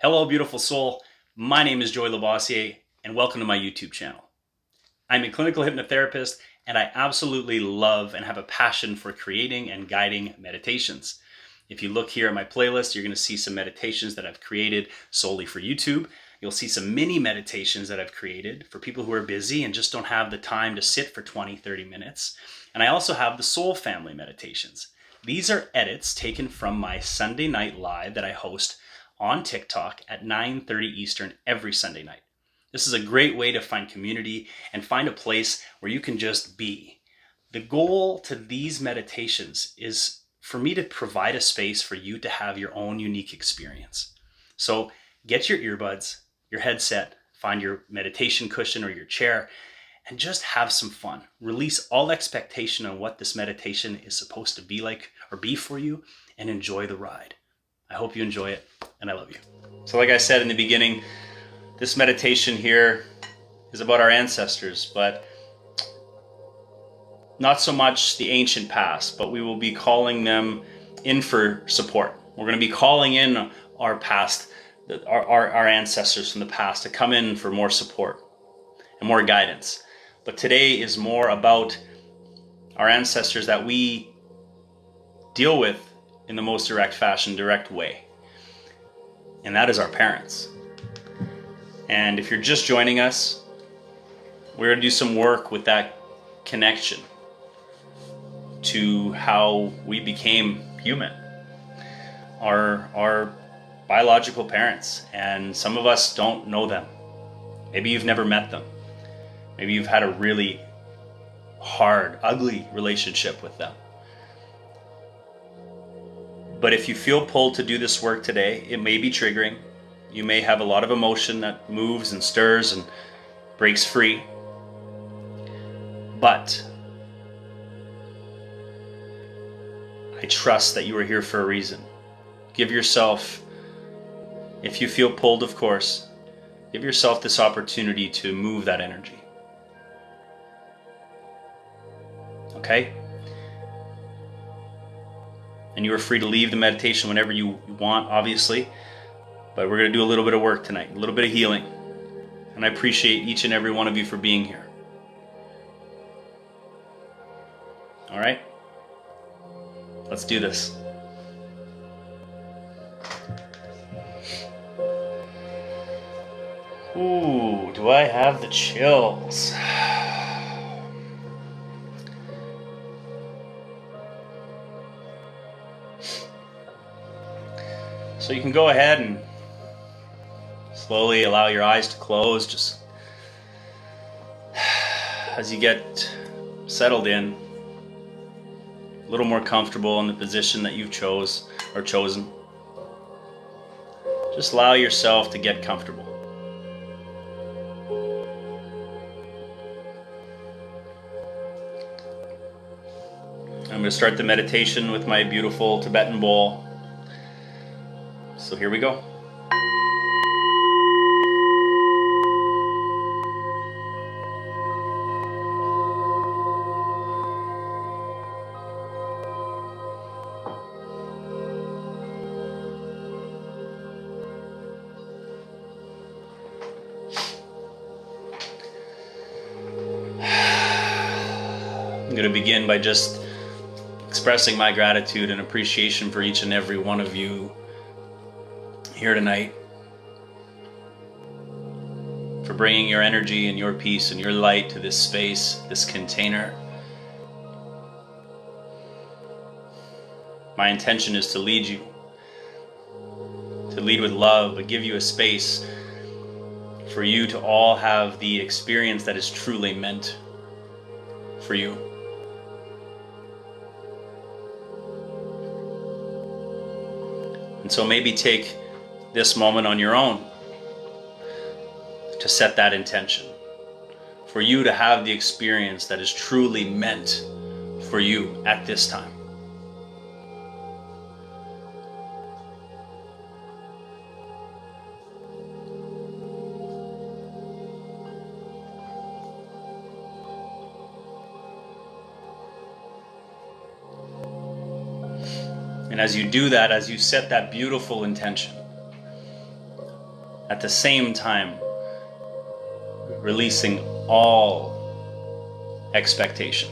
Hello, beautiful soul. My name is Joey Labossiere, and welcome to my YouTube channel. I'm a clinical hypnotherapist, and I absolutely love and have a passion for creating and guiding meditations. If you look here at my playlist, you're going to see some meditations that I've created solely for YouTube. You'll see some mini meditations that I've created for people who are busy and just don't have the time to sit for 20, 30 minutes. And I also have the Soul Family meditations. These are edits taken from my Sunday night live that I host on TikTok at 9:30 Eastern every Sunday night. This is a great way to find community and find a place where you can just be. The goal to these meditations is for me to provide a space for you to have your own unique experience. So get your earbuds, your headset, find your meditation cushion or your chair, and just have some fun. Release all expectation on what this meditation is supposed to be like or be for you, and enjoy the ride. I hope you enjoy it, and I love you. So like I said in the beginning, this meditation here is about our ancestors, but not so much the ancient past, but we will be calling them in for support. We're going to be calling in our past, our ancestors from the past to come in for more support and more guidance. But today is more about our ancestors that we deal with in the most direct fashion, direct way. And that is our parents. And if you're just joining us, we're going to do some work with that connection to how we became human. Our biological parents, and some of us don't know them. Maybe you've never met them. Maybe you've had a really hard, ugly relationship with them. But if you feel pulled to do this work today, it may be triggering. You may have a lot of emotion that moves and stirs and breaks free. But I trust that you are here for a reason. Give yourself, if you feel pulled, of course, give yourself this opportunity to move that energy. Okay? And you are free to leave the meditation whenever you want, obviously. But we're going to do a little bit of work tonight, a little bit of healing. And I appreciate each and every one of you for being here. All right? Let's do this. Ooh, do I have the chills? So you can go ahead and slowly allow your eyes to close just as you get settled in, a little more comfortable in the position that you've chosen. Just allow yourself to get comfortable. I'm going to start the meditation with my beautiful Tibetan bowl. So here we go. I'm going to begin by just expressing my gratitude and appreciation for each and every one of you here tonight, for bringing your energy and your peace and your light to this space, this container. My intention is to lead you, to lead with love, but give you a space for you to all have the experience that is truly meant for you. And so maybe take this moment on your own to set that intention, for you to have the experience that is truly meant for you at this time. And as you do that, as you set that beautiful intention, At the same time, releasing all expectation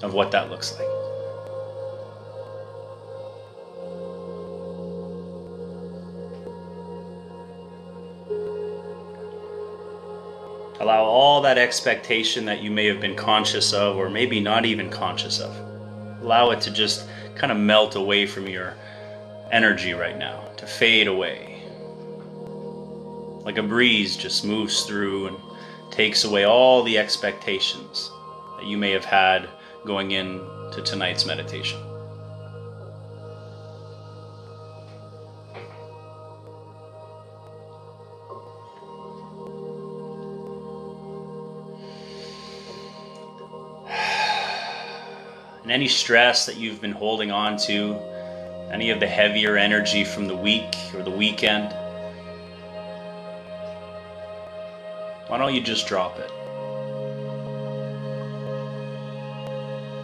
of what that looks like. Allow all that expectation that you may have been conscious of, or maybe not even conscious of. Allow it to just kind of melt away from your energy right now, to fade away. Like a breeze just moves through and takes away all the expectations that you may have had going into tonight's meditation. And any stress that you've been holding on to, any of the heavier energy from the week or the weekend, why don't you just drop it?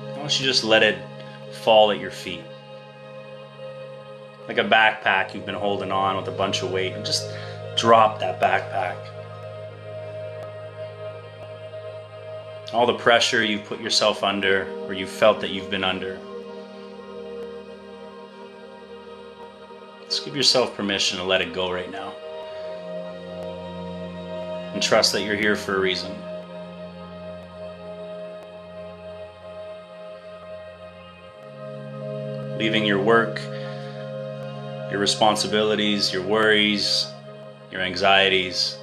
Why don't you just let it fall at your feet? Like a backpack you've been holding on with a bunch of weight, and just drop that backpack. All the pressure you've put yourself under, or you've felt that you've been under. Just give yourself permission to let it go right now. And trust that you're here for a reason. Leaving your work, your responsibilities, your worries, your anxieties,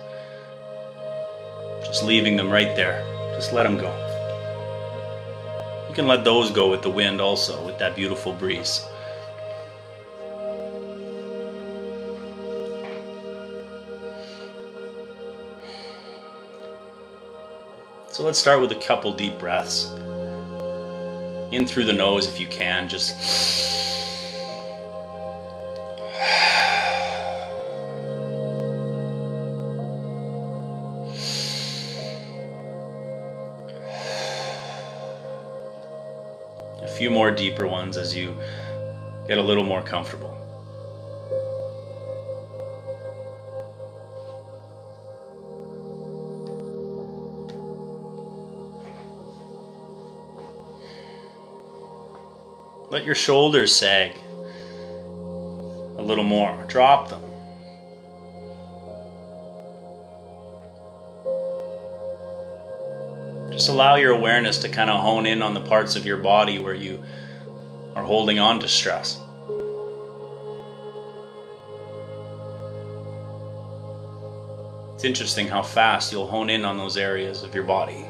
just leaving them right there. Just let them go. You can let those go with the wind also, with that beautiful breeze. So let's start with a couple deep breaths. In through the nose if you can, just a few more deeper ones as you get a little more comfortable. Let your shoulders sag a little more. Drop them. Just allow your awareness to kind of hone in on the parts of your body where you are holding on to stress. It's interesting how fast you'll hone in on those areas of your body.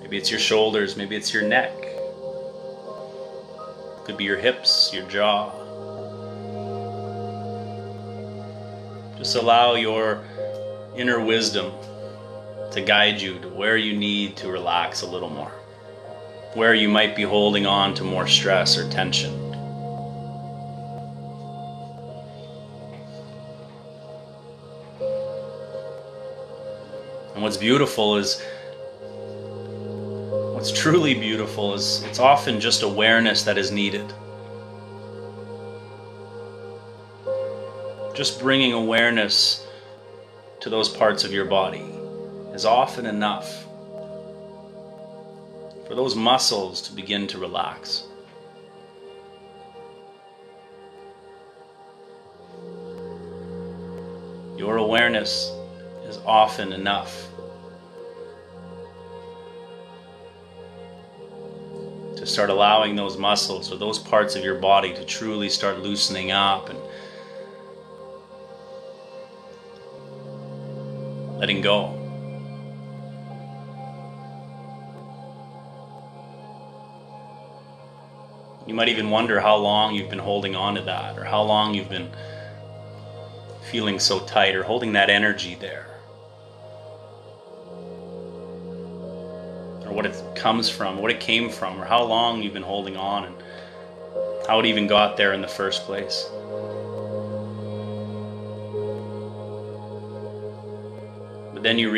Maybe it's your shoulders, maybe it's your neck. Could be your hips, your jaw. Just allow your inner wisdom to guide you to where you need to relax a little more, where you might be holding on to more stress or tension. And what's truly beautiful is it's often just awareness that is needed. Just bringing awareness to those parts of your body is often enough for those muscles to begin to relax. Your awareness is often enough to start allowing those muscles or those parts of your body to truly start loosening up and letting go. You might even wonder how long you've been holding on to that, or how long you've been feeling so tight or holding that energy there. Or what it comes from, what it came from, or how long you've been holding on and how it even got there in the first place. But then you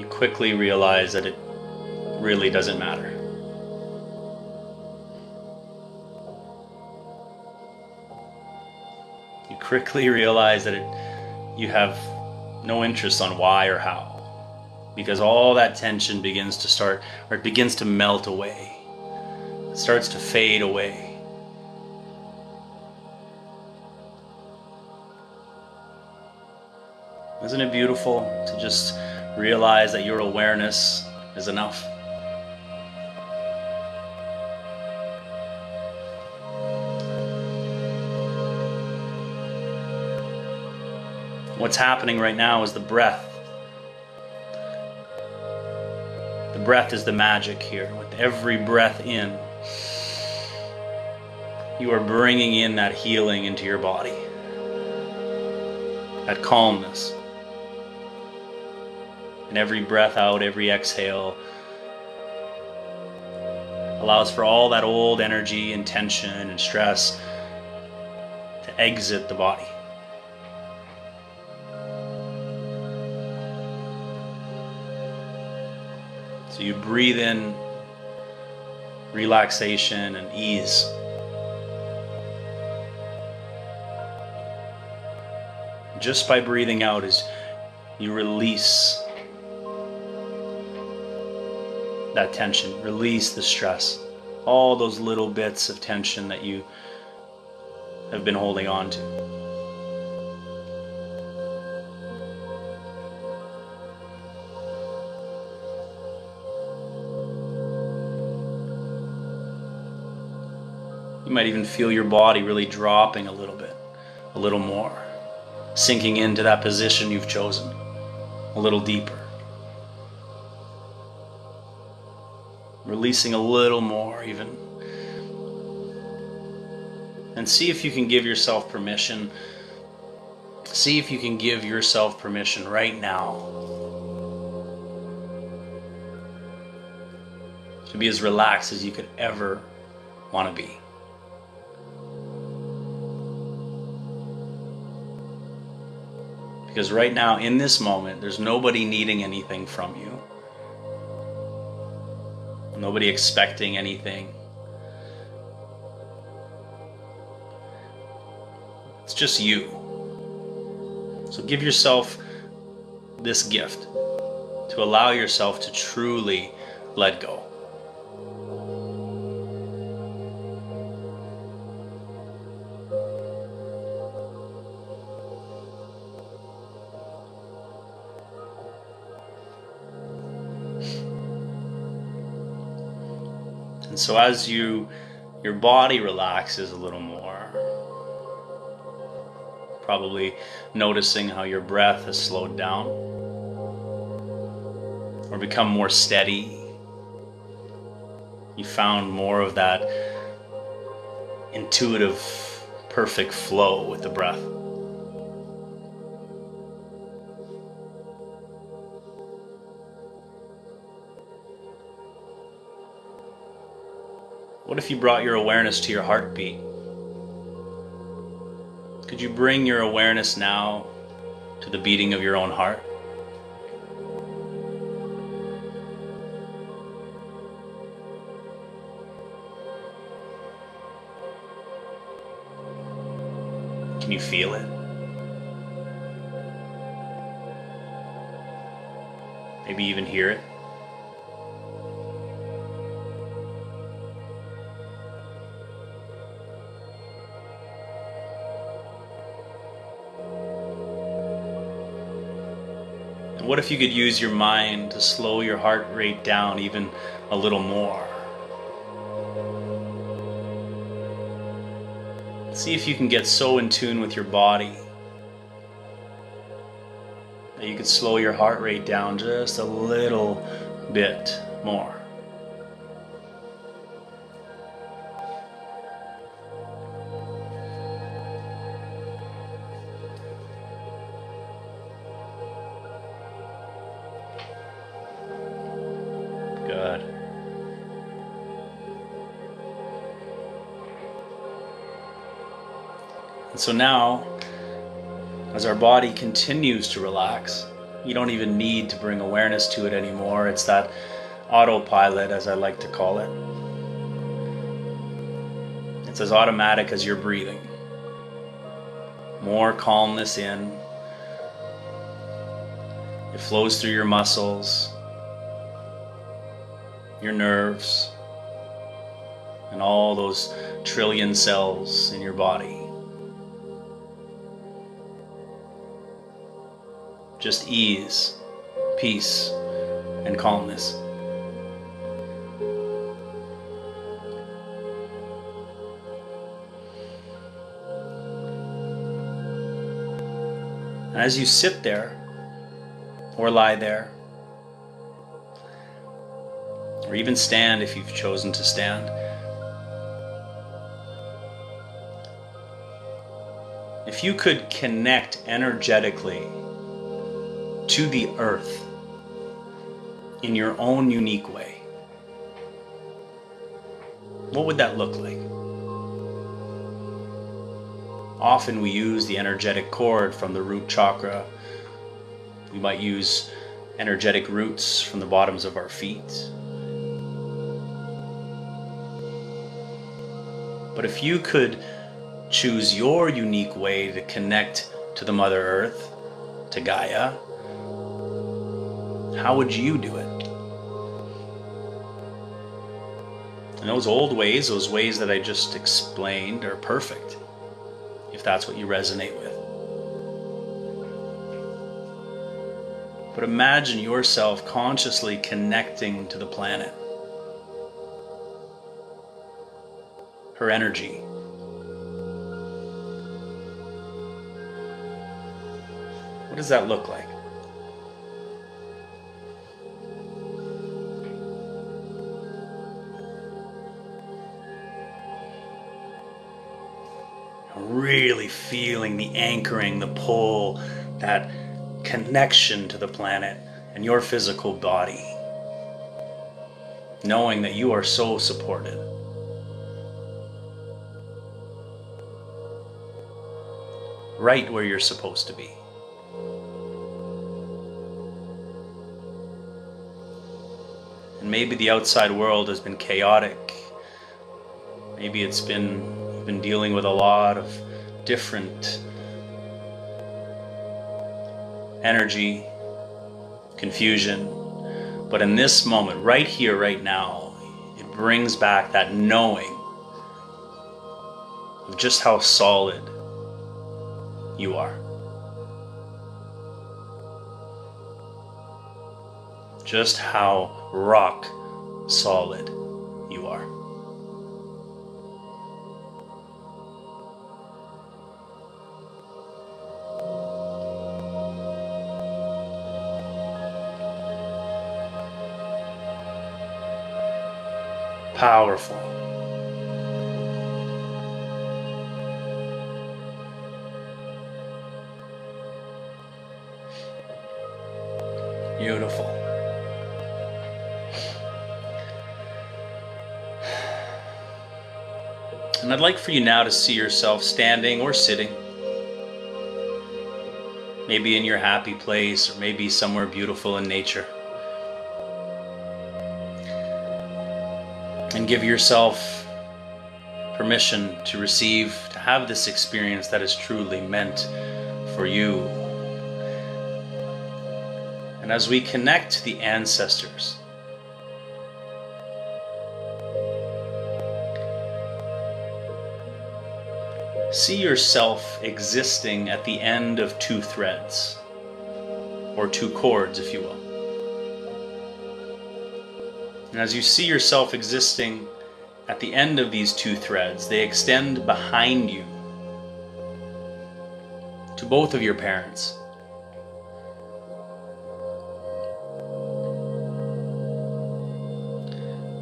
quickly realize that it really doesn't matter. you quickly realize that you have no interest on why or how, because all that tension begins to melt away. It starts to fade away. Isn't it beautiful to just realize that your awareness is enough? What's happening right now is the breath. The breath is the magic here. With every breath in, you are bringing in that healing into your body, that calmness. And every breath out, every exhale allows for all that old energy and tension and stress to exit the body. So you breathe in relaxation and ease. Just by breathing out, as you release that tension, release the stress, all those little bits of tension that you have been holding on to. You might even feel your body really dropping a little bit, a little more, sinking into that position you've chosen, a little deeper. Releasing a little more even. And see if you can give yourself permission. See if you can give yourself permission right now to be as relaxed as you could ever want to be. Because right now, in this moment, there's nobody needing anything from you. Nobody expecting anything. It's just you. So give yourself this gift to allow yourself to truly let go. And so as your body relaxes a little more, probably noticing how your breath has slowed down or become more steady. You found more of that intuitive, perfect flow with the breath. What if you brought your awareness to your heartbeat? Could you bring your awareness now to the beating of your own heart? Can you feel it? Maybe even hear it? What if you could use your mind to slow your heart rate down even a little more? See if you can get so in tune with your body that you could slow your heart rate down just a little bit more. Good. And so now, as our body continues to relax, you don't even need to bring awareness to it anymore. It's that autopilot, as I like to call it. It's as automatic as your breathing. more calmness in. It flows through your muscles, your nerves, and all those trillion cells in your body. Just ease, peace, and calmness. And as you sit there, or lie there, or even stand if you've chosen to stand, if you could connect energetically to the earth in your own unique way, what would that look like? Often we use the energetic cord from the root chakra. We might use energetic roots from the bottoms of our feet. But if you could choose your unique way to connect to the Mother Earth, to Gaia, how would you do it? And those old ways, those ways that I just explained, are perfect, if that's what you resonate with. But imagine yourself consciously connecting to the planet, her energy. What does that look like? Really feeling the anchoring, the pull, that connection to the planet and your physical body. Knowing that you are so supported. Right where you're supposed to be. And maybe the outside world has been chaotic. Maybe you've been dealing with a lot of different energy, confusion. But in this moment, right here, right now, it brings back that knowing of just how solid you are. Just how rock solid you are. Powerful. Beautiful. And I'd like for you now to see yourself standing or sitting, maybe in your happy place or maybe somewhere beautiful in nature. And give yourself permission to receive, to have this experience that is truly meant for you. And as we connect to the ancestors, see yourself existing at the end of two threads, or two cords, if you will. And as you see yourself existing at the end of these two threads, they extend behind you to both of your parents.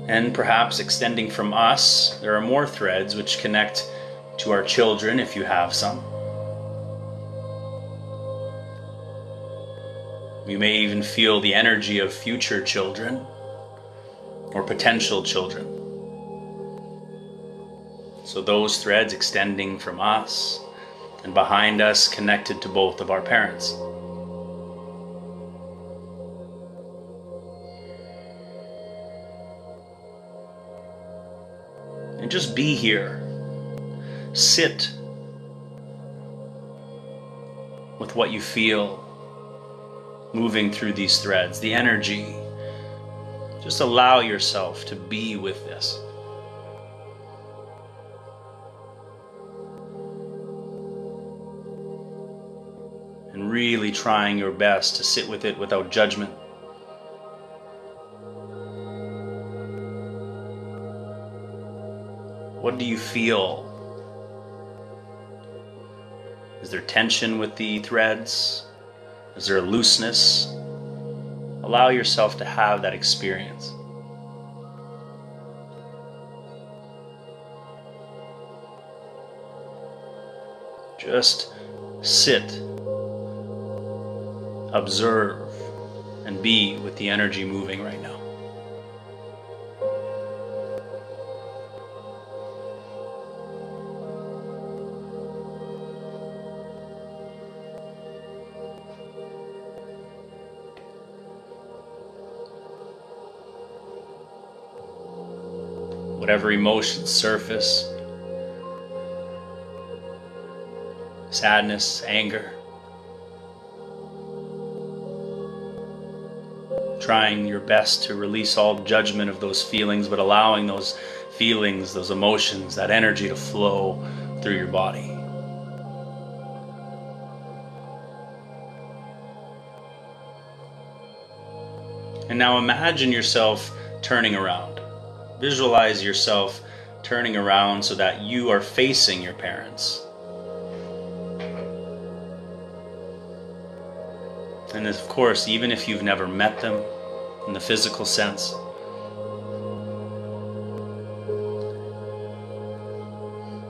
And perhaps extending from us, there are more threads which connect to our children, if you have some. You may even feel the energy of future children or potential children. So those threads extending from us and behind us, connected to both of our parents. And just be here. Sit with what you feel moving through these threads, the energy. Just allow yourself to be with this. And really trying your best to sit with it without judgment. What do you feel? Is there tension with the threads? Is there a looseness? Allow yourself to have that experience. Just sit, observe, and be with the energy moving right now. Whatever emotions surface, sadness, anger, trying your best to release all judgment of those feelings, but allowing those feelings, those emotions, that energy to flow through your body. And now imagine yourself turning around. Visualize yourself turning around so that you are facing your parents. And of course, even if you've never met them in the physical sense,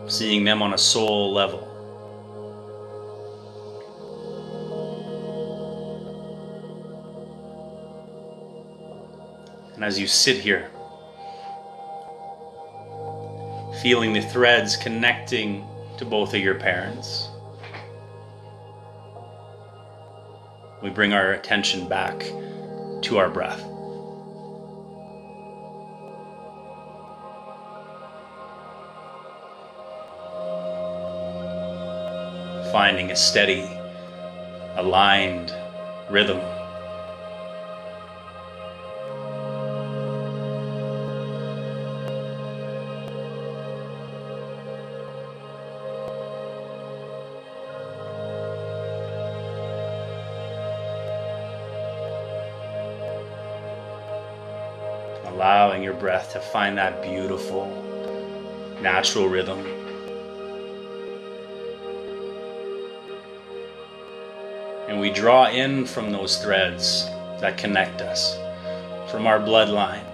seeing them on a soul level. And as you sit here, feeling the threads connecting to both of your parents, we bring our attention back to our breath. Finding a steady, aligned rhythm. Allowing your breath to find that beautiful, natural rhythm. And we draw in from those threads that connect us, from our bloodline.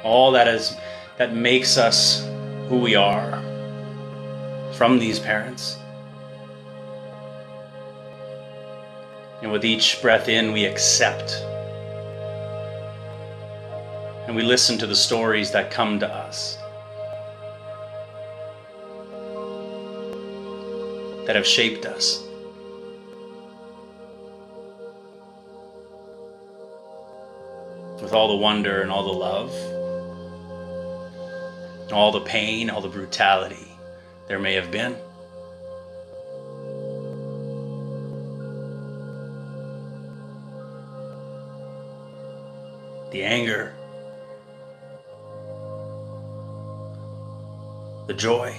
All that makes us who we are from these parents. And with each breath in, we accept. And we listen to the stories that come to us, that have shaped us. With all the wonder and all the love, all the pain, all the brutality there may have been. The anger, the joy,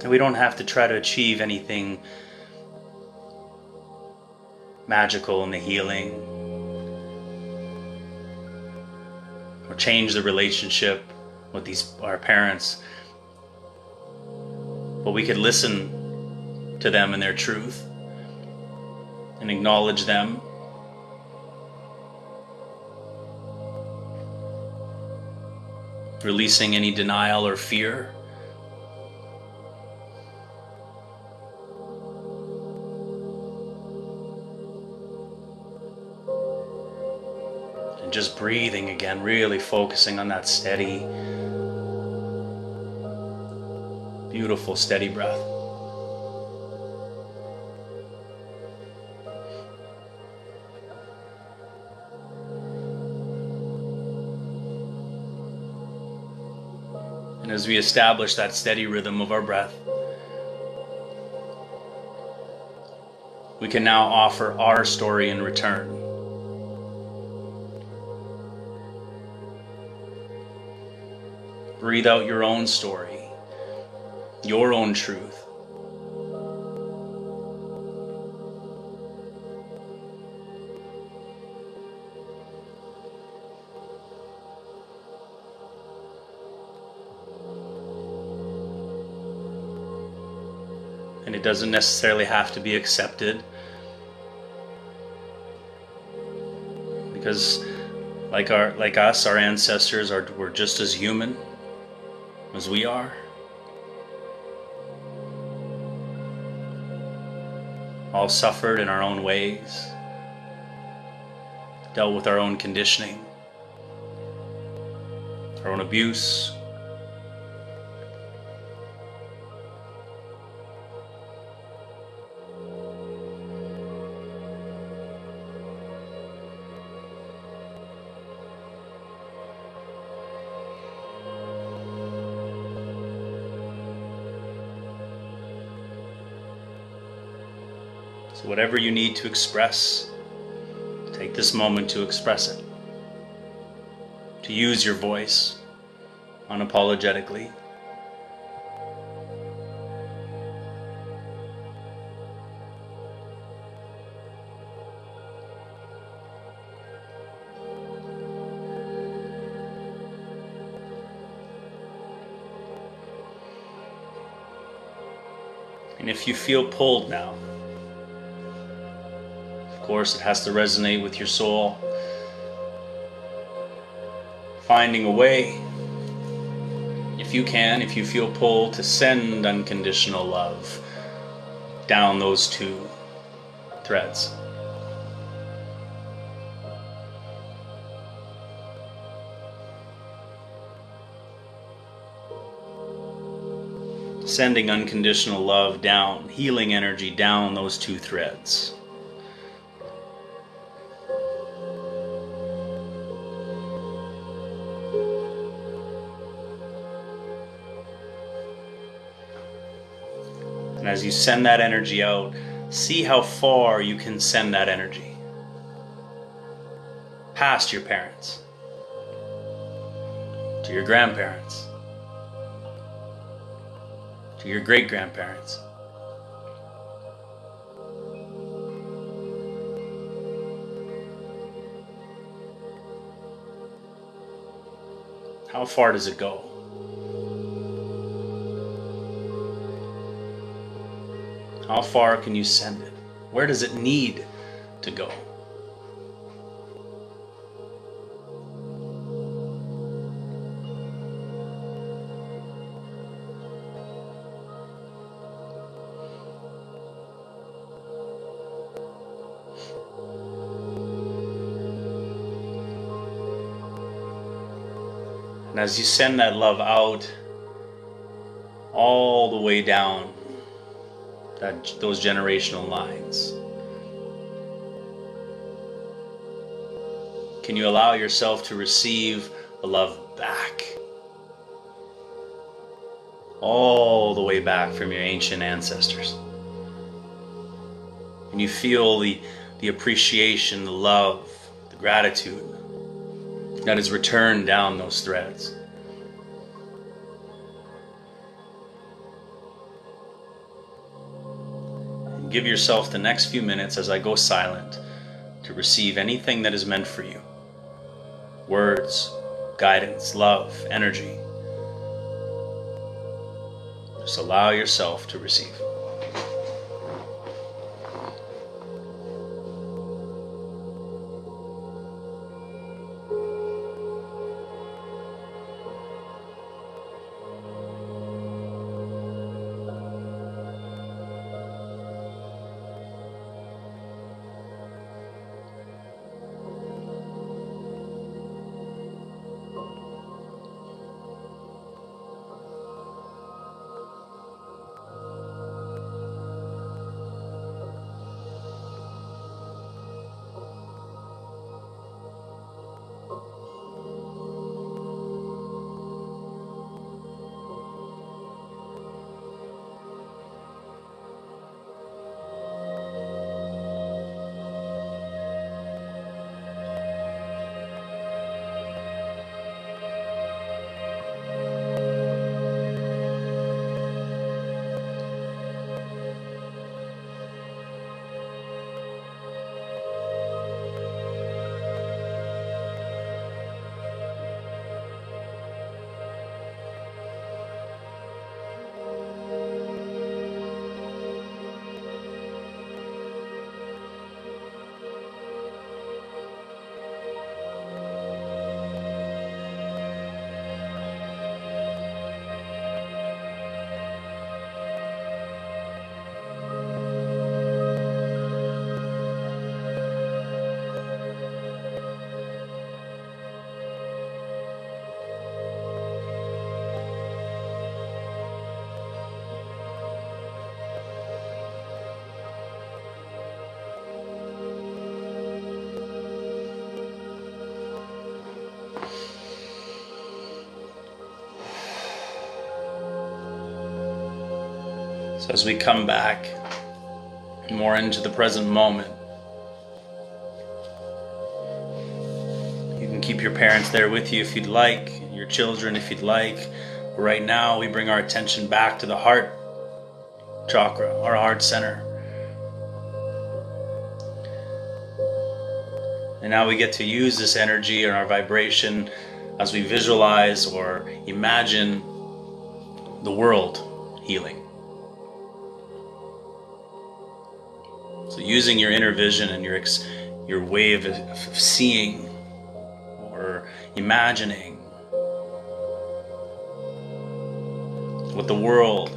and we don't have to try to achieve anything magical in the healing or change the relationship with our parents, but we could listen to them and their truth and acknowledge them. Releasing any denial or fear. And just breathing again, really focusing on that steady, beautiful, steady breath. And as we establish that steady rhythm of our breath, we can now offer our story in return. Breathe out your own story, your own truth. And it doesn't necessarily have to be accepted, because like us, our ancestors were just as human as we are. All suffered in our own ways, dealt with our own conditioning, our own abuse. So whatever you need to express, take this moment to express it. To use your voice unapologetically. And if you feel pulled now, of course, it has to resonate with your soul. Finding a way, if you can, if you feel pulled, to send unconditional love down those two threads. Sending unconditional love down, healing energy down those two threads. And as you send that energy out, see how far you can send that energy. Past your parents, to your grandparents, to your great-grandparents. How far does it go? How far can you send it? Where does it need to go? And as you send that love out, all the way down those generational lines, can you allow yourself to receive the love back? All the way back from your ancient ancestors. And you feel the appreciation, the love, the gratitude that is returned down those threads. And give yourself the next few minutes as I go silent to receive anything that is meant for you. Words, guidance, love, energy. Just allow yourself to receive. So as we come back more into the present moment, you can keep your parents there with you if you'd like, your children if you'd like. Right now we bring our attention back to the heart chakra, our heart center. And now we get to use this energy and our vibration as we visualize or imagine the world healing. So using your inner vision and your way of seeing or imagining what the world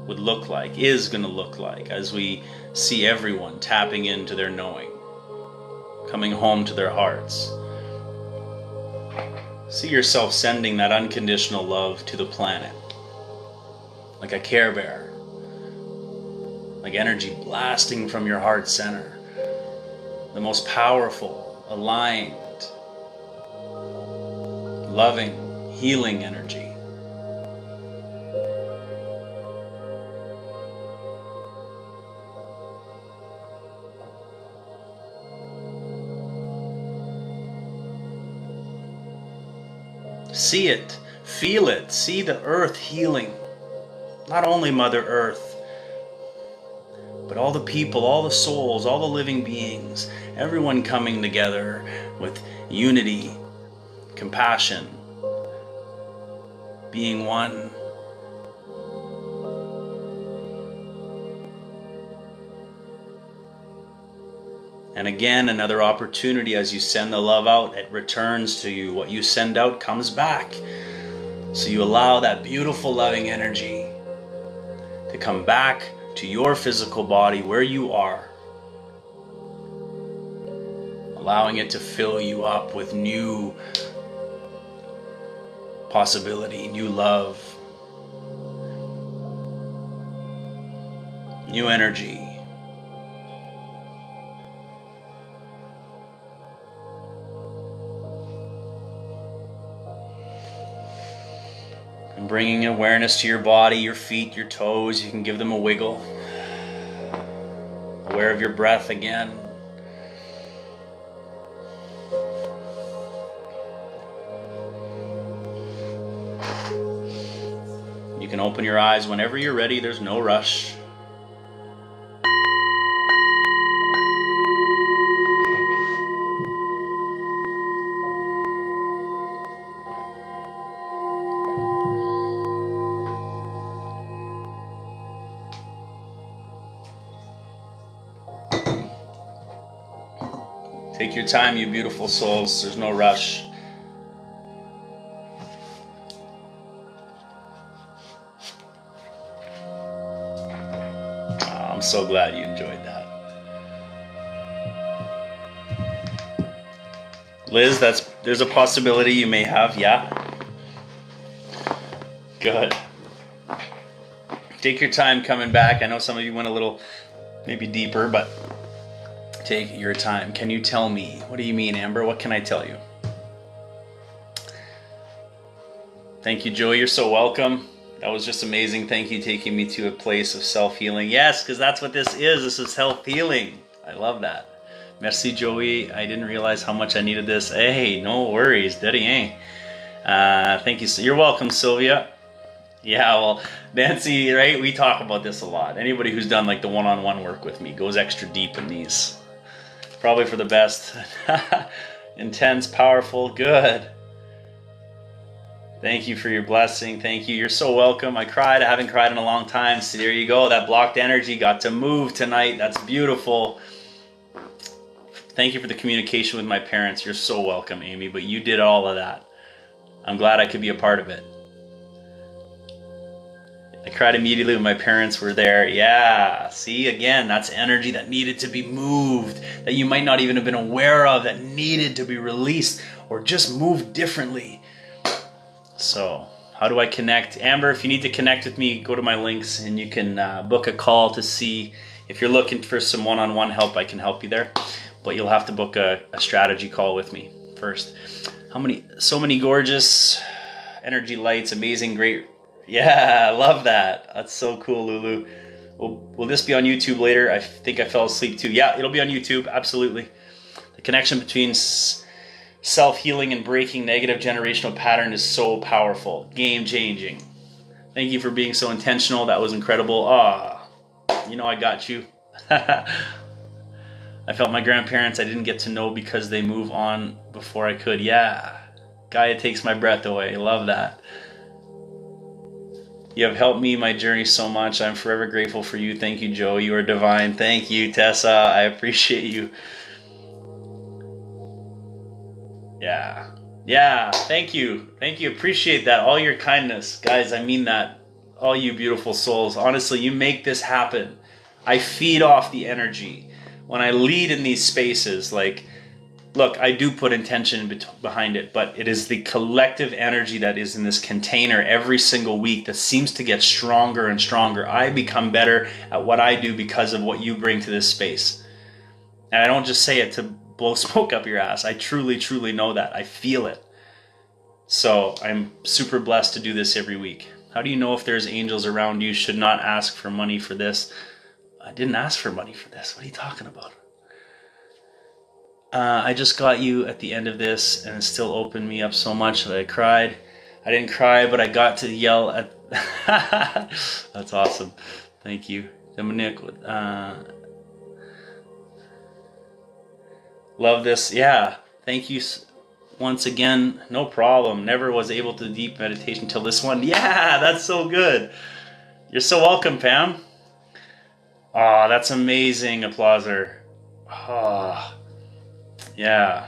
would look like, is going to look like, as we see everyone tapping into their knowing, coming home to their hearts. See yourself sending that unconditional love to the planet, like a Care Bear, like energy blasting from your heart center, the most powerful, aligned, loving, healing energy. See it, feel it, see the earth healing. Not only Mother Earth, but all the people, all the souls, all the living beings, everyone coming together with unity, compassion, being one. And again, another opportunity as you send the love out, it returns to you. What you send out comes back. So you allow that beautiful loving energy to come back to your physical body where you are, allowing it to fill you up with new possibility, new love, new energy. And bringing awareness to your body, your feet, your toes. You can give them a wiggle. Aware of your breath again. You can open your eyes whenever you're ready. There's no rush. Take your time, you beautiful souls. There's no rush. Oh, I'm so glad you enjoyed that. Liz, there's a possibility you may have, yeah? Good. Take your time coming back. I know some of you went a little maybe deeper, but take your time. Can you tell me? What do you mean, Amber? What can I tell you? Thank you, Joey. You're so welcome. That was just amazing. Thank you, taking me to a place of self-healing. Yes, because that's what this is. This is self-healing. I love that. Merci, Joey. I didn't realize how much I needed this. Hey, no worries. De rien. Thank you. You're welcome, Sylvia. Yeah, well, Nancy, right? We talk about this a lot. Anybody who's done like the one-on-one work with me goes extra deep in these. Probably for the best. Intense, powerful, good. Thank you for your blessing. Thank you. You're so welcome. I cried. I haven't cried in a long time. So there you go. That blocked energy got to move tonight. That's beautiful. Thank you for the communication with my parents. You're so welcome, Amy. But you did all of that. I'm glad I could be a part of it. I cried immediately when my parents were there. Yeah, see, again, that's energy that needed to be moved, that you might not even have been aware of, that needed to be released or just moved differently. So, how do I connect? Amber, if you need to connect with me, go to my links and you can book a call to see if you're looking for some one-on-one help. I can help you there, but you'll have to book a strategy call with me first. So many gorgeous energy lights, amazing, great. Yeah, I love that. That's so cool, Lulu. Will this be on YouTube later? I think I fell asleep too. Yeah, it'll be on YouTube, absolutely. The connection between self-healing and breaking negative generational pattern is so powerful. Game-changing. Thank you for being so intentional. That was incredible. I got you. I felt my grandparents I didn't get to know because they move on before I could. Yeah. Gaia takes my breath away. Love that. You have helped me, my journey, so much. I'm forever grateful for you. Thank you, Joe. You are divine. Thank you, Tessa. I appreciate you. Yeah. Thank you. Appreciate that. All your kindness. Guys, I mean that. All you beautiful souls. Honestly, you make this happen. I feed off the energy. When I lead in these spaces, look, I do put intention behind it, but it is the collective energy that is in this container every single week that seems to get stronger and stronger. I become better at what I do because of what you bring to this space. And I don't just say it to blow smoke up your ass. I truly, truly know that. I feel it. So I'm super blessed to do this every week. How do you know if there's angels around you? Should not ask for money for this. I didn't ask for money for this. What are you talking about? I just got you at the end of this, and it still opened me up so much that I cried. I didn't cry, but I got to yell at... That's awesome. Thank you. Dominic, love this. Yeah. Thank you once again. No problem. Never was able to deep meditation till this one. Yeah, that's so good. You're so welcome, Pam. Oh, that's amazing, applauser. Oh, yeah.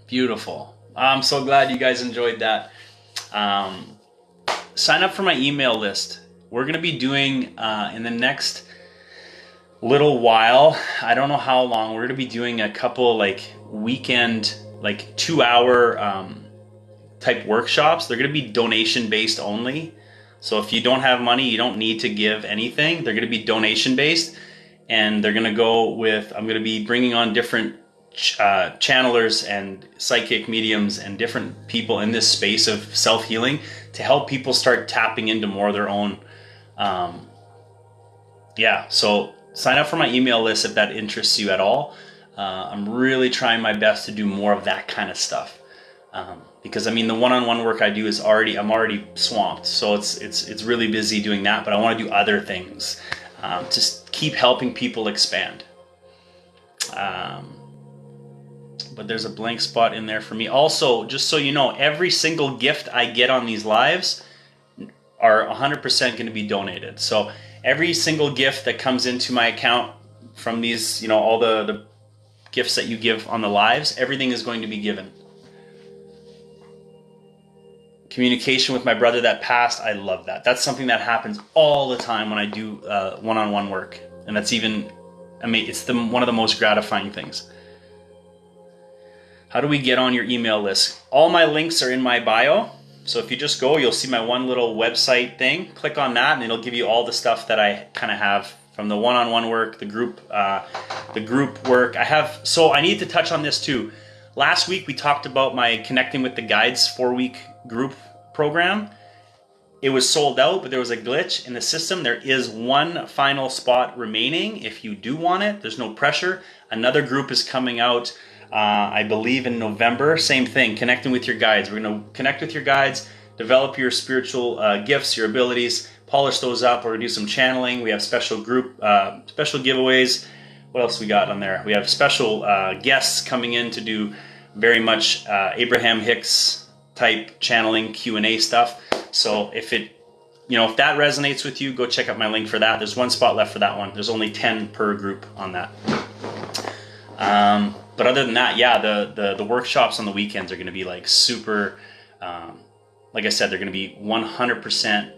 Beautiful. I'm so glad you guys enjoyed that. Sign up for my email list. We're going to be doing, in the next little while, I don't know how long, we're going to be doing a couple weekend, 2-hour type workshops. They're going to be donation based only. So if you don't have money, you don't need to give anything. They're going to be donation based, and they're going to go with, I'm going to be bringing on different channelers and psychic mediums and different people in this space of self-healing to help people start tapping into more of their own. So sign up for my email list if that interests you at all. I'm really trying my best to do more of that kind of stuff. Because the one-on-one work I do is I'm already swamped, so it's really busy doing that. But I want to do other things to keep helping people expand. But there's a blank spot in there for me. Also, just so you know, every single gift I get on these lives are 100% going to be donated. So every single gift that comes into my account from these, all the gifts that you give on the lives, everything is going to be given. Communication with my brother that passed, I love that. That's something that happens all the time when I do one-on-one work. And that's it's one of the most gratifying things. How do we get on your email list? All my links are in my bio. So if you just go, you'll see my one little website thing. Click on that and it'll give you all the stuff that I kind of have from the one-on-one work, the group work. I need to touch on this too. Last week we talked about my Connecting with the Guides 4-week group program. It was sold out, but there was a glitch in the system. There is one final spot remaining if you do want it. There's no pressure. Another group is coming out, I believe in November. Same thing, Connecting with your Guides. We're going to connect with your guides, develop your spiritual gifts, your abilities, polish those up. We're going to do some channeling. We have special giveaways. What else we got on there? We have special guests coming in to do very much Abraham Hicks type channeling Q&A stuff. So if that resonates with you, go check out my link for that. There's one spot left for that one. There's only 10 per group on that. But other than that, the workshops on the weekends are going to be super, like I said, they're going to be 100%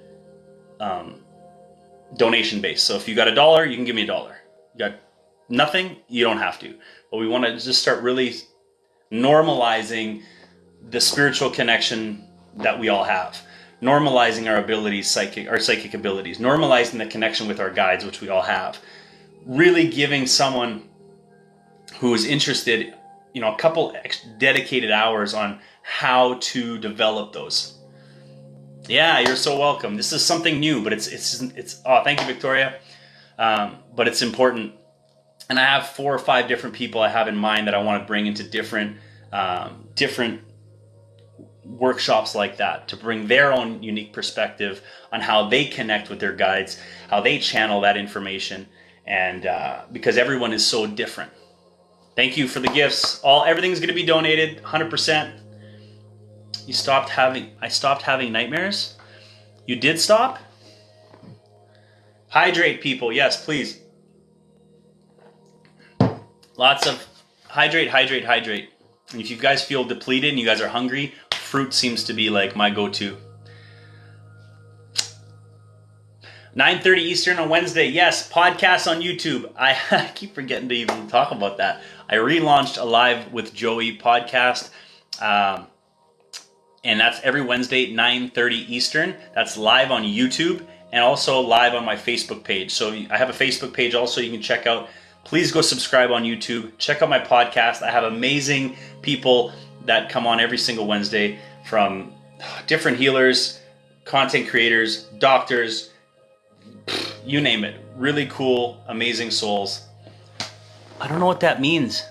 donation based. So if you got $1, you can give me $1. You got nothing, you don't have to. But we want to just start really normalizing the spiritual connection that we all have. Normalizing our abilities, our psychic abilities. Normalizing the connection with our guides, which we all have. Really giving someone who is interested, a couple dedicated hours on how to develop those. Yeah, you're so welcome. This is something new, but it's. Oh, thank you, Victoria. But it's important, and I have 4 or 5 different people I have in mind that I want to bring into different workshops like that to bring their own unique perspective on how they connect with their guides, how they channel that information, and because everyone is so different. Thank you for the gifts. Everything's going to be donated, 100%. I stopped having nightmares. You did stop? Hydrate, people. Yes, please. Lots of hydrate. And if you guys feel depleted and you guys are hungry, fruit seems to be like my go-to. 9:30 Eastern on Wednesday. Yes, podcast on YouTube. I keep forgetting to even talk about that. I relaunched a Live with Joey podcast. And that's every Wednesday, 9:30 Eastern. That's live on YouTube and also live on my Facebook page. So I have a Facebook page also you can check out. Please go subscribe on YouTube. Check out my podcast. I have amazing people that come on every single Wednesday from different healers, content creators, doctors, you name it. Really cool, amazing souls. I don't know what that means.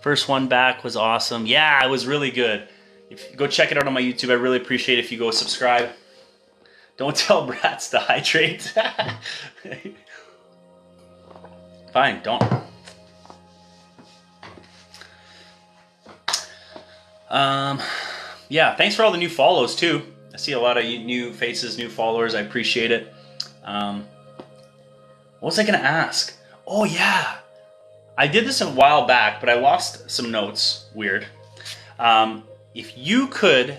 First one back was awesome. Yeah, it was really good. If you go check it out on my YouTube, I really appreciate it if you go subscribe. Don't tell brats to hydrate. Fine, don't. Yeah, thanks for all the new follows too. I see a lot of new faces, new followers. I appreciate it. What was I gonna ask? Oh yeah, I did this a while back, but I lost some notes. Weird. If you could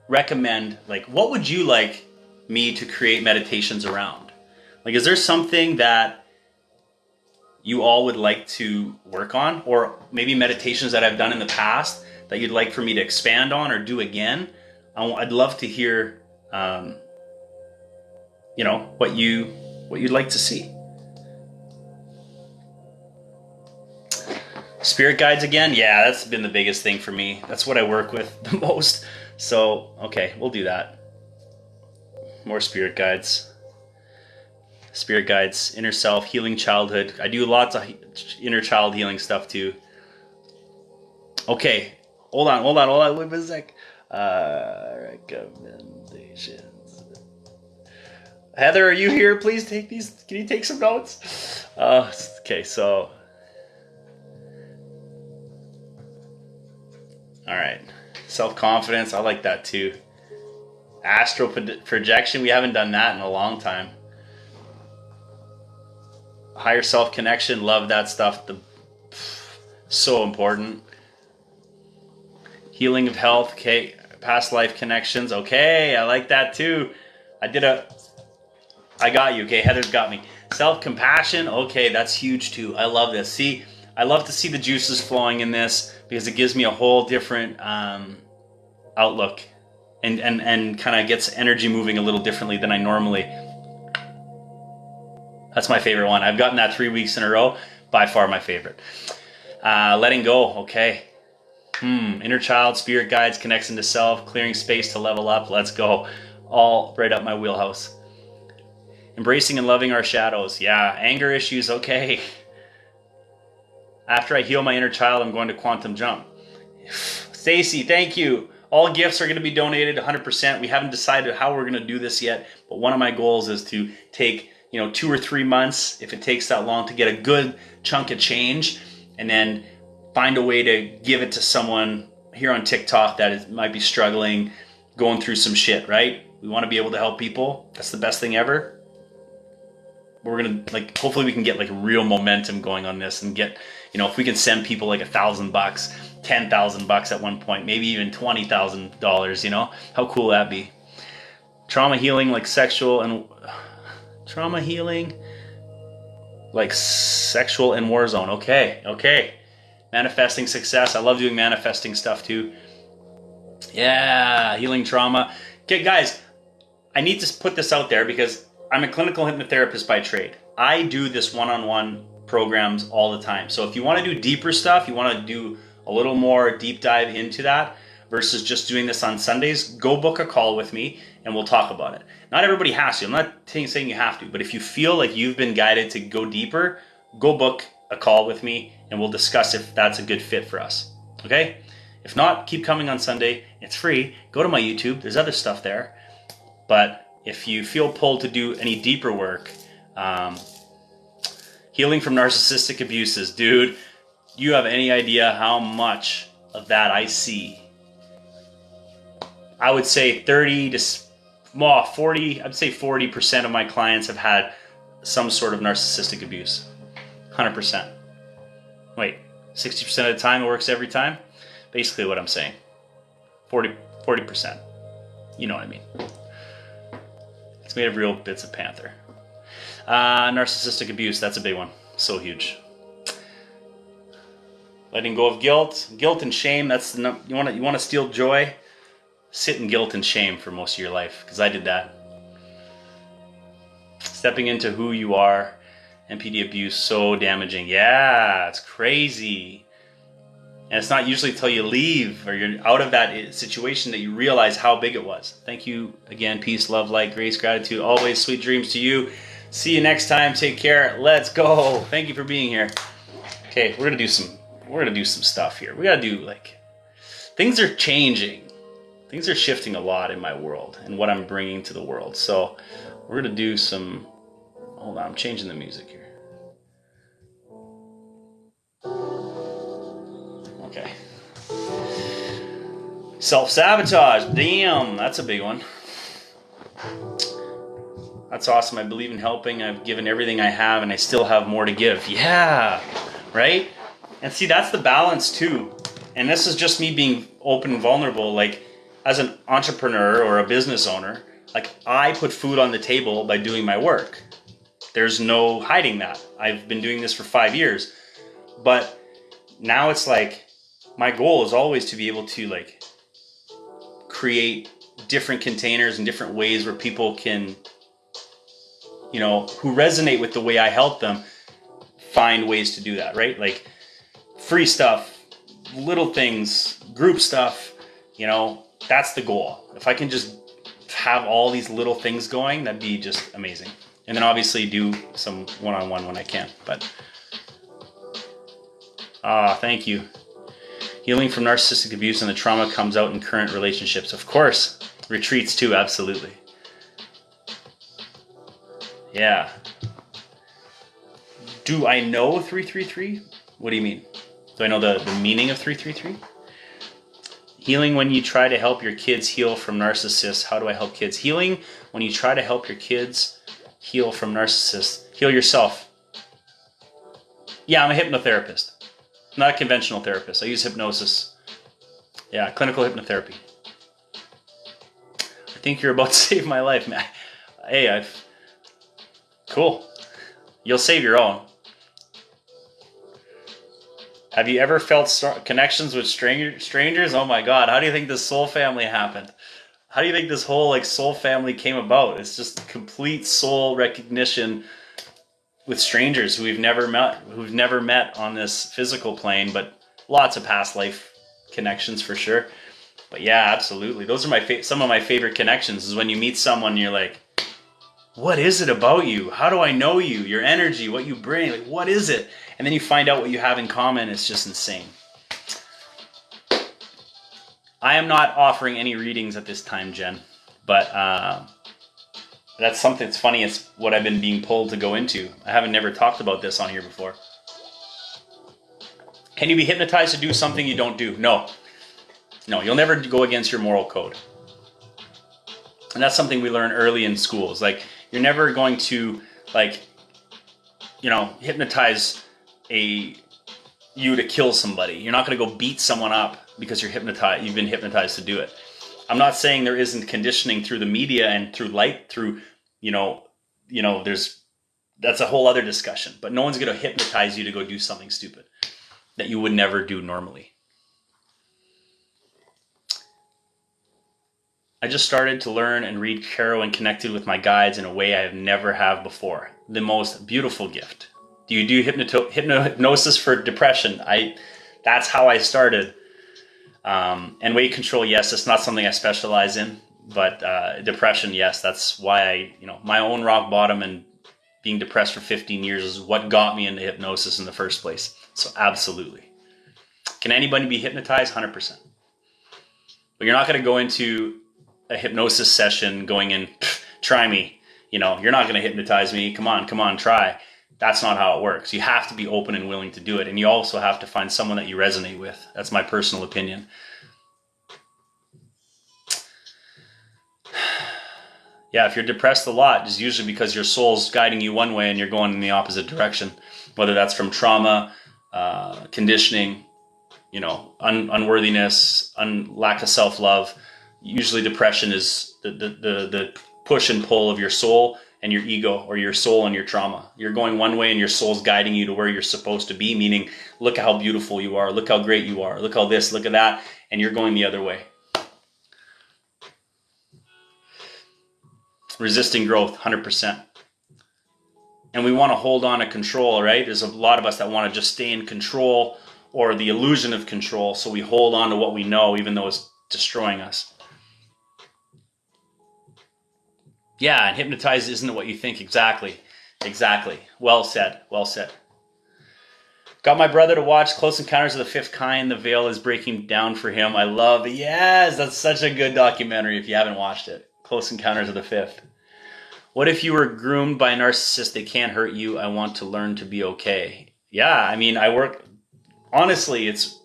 recommend, like, what would you like me to create meditations around? Like, is there something that you all would like to work on, or maybe meditations that I've done in the past that you'd like for me to expand on or do again? I'd love to hear, what you'd like to see. Spirit guides again? Yeah, that's been the biggest thing for me. That's what I work with the most. So, okay, we'll do that. More spirit guides. Spirit guides, inner self, healing childhood. I do lots of inner child healing stuff too. Okay, hold on. Wait a sec. Recommendations. Heather, are you here? Please take these. Can you take some notes? Okay, so. All right. Self-confidence. I like that too. Astral projection. We haven't done that in a long time. Higher self-connection. Love that stuff. So important. Healing of health. Okay. Past life connections. Okay. I like that too. I got you. Okay. Heather's got me. Self-compassion. Okay. That's huge too. I love this. See, I love to see the juices flowing in this because it gives me a whole different outlook and kind of gets energy moving a little differently than I normally. That's my favorite one. I've gotten that 3 weeks in a row. By far my favorite. Letting go. Okay. Inner child, spirit guides, connection to self, clearing space to level up. Let's go. All right up my wheelhouse. Embracing and loving our shadows. Yeah. Anger issues. Okay. After I heal my inner child, I'm going to quantum jump. Stacy, thank you. All gifts are going to be donated 100%. We haven't decided how we're going to do this yet, but one of my goals is to take 2 or 3 months, if it takes that long, to get a good chunk of change, and then find a way to give it to someone here on TikTok that might be struggling, going through some shit, right? We want to be able to help people. That's the best thing ever. We're going to, hopefully we can get real momentum going on this and get, if we can send people $1,000, $10,000 at one point, maybe even $20,000, how cool would that be? Trauma healing, sexual and war zone. Okay. Manifesting success. I love doing manifesting stuff too. Yeah, healing trauma. Okay, guys, I need to put this out there because I'm a clinical hypnotherapist by trade. I do this one-on-one programs all the time. So if you want to do deeper stuff, you want to do a little more deep dive into that, versus just doing this on Sundays, go book a call with me and we'll talk about it. Not everybody has to. I'm not saying you have to, but if you feel like you've been guided to go deeper, go book a call with me and we'll discuss if that's a good fit for us. Okay? If not, keep coming on Sunday. It's free. Go to my YouTube. There's other stuff there. But if you feel pulled to do any deeper work, healing from narcissistic abuses, dude, you have any idea how much of that I see? I would say 40, I'd say 40% of my clients have had some sort of narcissistic abuse. 100%. Wait, 60% of the time it works every time? Basically what I'm saying. 40%. You know what I mean. It's made of real bits of panther. Narcissistic abuse, that's a big one. So huge. Letting go of guilt and shame. That's you want to steal joy. Sit in guilt and shame for most of your life, because I did that. Stepping into who you are. NPD abuse, so damaging. Yeah, it's crazy. And it's not usually till you leave or you're out of that situation that you realize how big it was. Thank you again. Peace, love, light, grace, gratitude. Always sweet dreams to you. See you next time. Take care. Let's go. Thank you for being here. Okay, we're gonna do some stuff here. We gotta do things are changing. Things are shifting a lot in my world and what I'm bringing to the world. So we're gonna do some. Hold on, I'm changing the music here. Okay. Self-sabotage. Damn, that's a big one. That's awesome. I believe in helping. I've given everything I have and I still have more to give. Yeah, right? And see, that's the balance too. And this is just me being open and vulnerable. As an entrepreneur or a business owner, I put food on the table by doing my work. There's no hiding that. I've been doing this for 5 years. But now it's my goal is always to be able to create different containers and different ways where people can, who resonate with the way I help them, find ways to do that, right? Free stuff, little things, group stuff, that's the goal. If I can just have all these little things going, that'd be just amazing. And then obviously do some one-on-one when I can. But thank you. Healing from narcissistic abuse and the trauma comes out in current relationships. Of course. Retreats too, absolutely. Yeah. Do I know 333? What do you mean? Do I know the meaning of 333? Healing when you try to help your kids heal from narcissists. How do I help kids? Healing when you try to help your kids heal from narcissists. Heal yourself. Yeah, I'm a hypnotherapist. I'm not a conventional therapist. I use hypnosis. Yeah, clinical hypnotherapy. I think you're about to save my life, man. Hey, cool. You'll save your own. Have you ever felt connections with strangers? Oh my God, how do you think this soul family happened? How do you think this whole soul family came about? It's just complete soul recognition with strangers who we've never met on this physical plane, but lots of past life connections for sure. But yeah, absolutely. Those are some of my favorite connections is when you meet someone and you're like, what is it about you? How do I know you? Your energy, what you bring, what is it? And then you find out what you have in common. It's just insane. I am not offering any readings at this time, Jen, but that's something that's funny. It's what I've been being pulled to go into. I haven't never talked about this on here before. Can you be hypnotized to do something you don't do? No, you'll never go against your moral code. And that's something we learn early in schools. You're never going to hypnotize you to kill somebody. You're not going to go beat someone up because you've been hypnotized to do it. I'm not saying there isn't conditioning through the media and through that's a whole other discussion, but no one's going to hypnotize you to go do something stupid that you would never do normally. I just started to learn and read tarot and connected with my guides in a way I have never have before. The most beautiful gift. Do you do hypnosis for depression? That's how I started. And weight control, yes, it's not something I specialize in, but depression, yes, that's why my own rock bottom and being depressed for 15 years is what got me into hypnosis in the first place. So absolutely. Can anybody be hypnotized? 100%. But you're not going to go into a hypnosis session going in, try me. You're not going to hypnotize me. Come on, try. That's not how it works. You have to be open and willing to do it. And you also have to find someone that you resonate with. That's my personal opinion. Yeah, if you're depressed a lot, it's usually because your soul's guiding you one way and you're going in the opposite direction. Whether that's from trauma, conditioning, unworthiness, lack of self-love. Usually depression is the push and pull of your soul and your ego, or your soul and your trauma. You're going one way and your soul's guiding you to where you're supposed to be, meaning look how beautiful you are, look how great you are, look how this, look at that, and you're going the other way. Resisting growth, 100%. And we want to hold on to control, right? There's a lot of us that want to just stay in control or the illusion of control, so we hold on to what we know even though it's destroying us. Yeah, and hypnotized isn't what you think. Exactly. Well said. Got my brother to watch Close Encounters of the Fifth Kind. The veil is breaking down for him. I love it. Yes, that's such a good documentary if you haven't watched it. Close Encounters of the Fifth. What if you were groomed by a narcissist? They can't hurt you. I want to learn to be okay. Yeah, I work, honestly, it's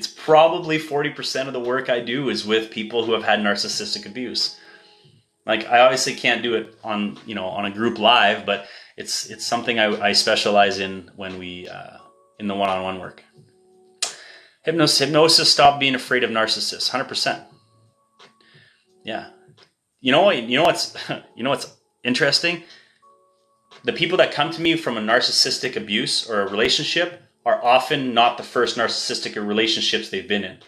probably 40% of the work I do is with people who have had narcissistic abuse. Like, I obviously can't do it on a group live, but it's something I specialize in when we in the one-on-one work. Hypnosis, stop being afraid of narcissists. 100%. Yeah. You know what's interesting? The people that come to me from a narcissistic abuse or a relationship are often not the first narcissistic relationships they've been in.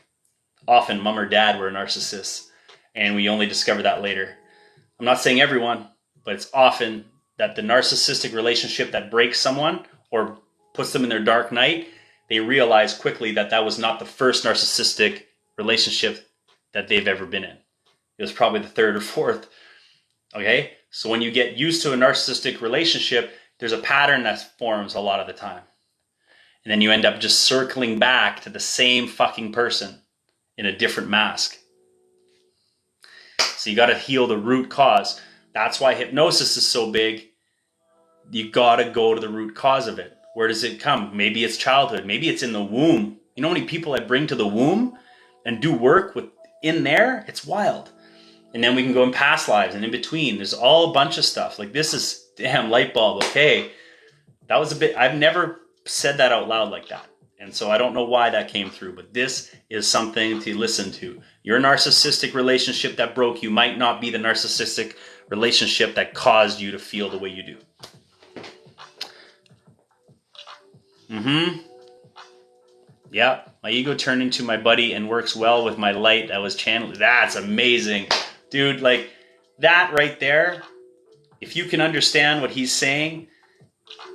Often mom or dad were narcissists, and we only discover that later. I'm not saying everyone, but it's often that the narcissistic relationship that breaks someone or puts them in their dark night, they realize quickly that was not the first narcissistic relationship that they've ever been in. It was probably the third or fourth. Okay? So when you get used to a narcissistic relationship, there's a pattern that forms a lot of the time. And then you end up just circling back to the same fucking person in a different mask. So you got to heal the root cause. That's why hypnosis is so big. You got to go to the root cause of it. Where does it come? Maybe it's childhood. Maybe it's in the womb. You know how many people I bring to the womb and do work with in there? It's wild. And then we can go in past lives and in between. There's all a bunch of stuff. Like, this is, damn, light bulb. Okay. That was a bit, I've never said that out loud like that. And so I don't know why that came through, but this is something to listen to. Your narcissistic relationship that broke you might not be the narcissistic relationship that caused you to feel the way you do. Yeah, my ego turned into my buddy and works well with my light that was channeled. That's amazing. Dude, like, that right there, if you can understand what he's saying,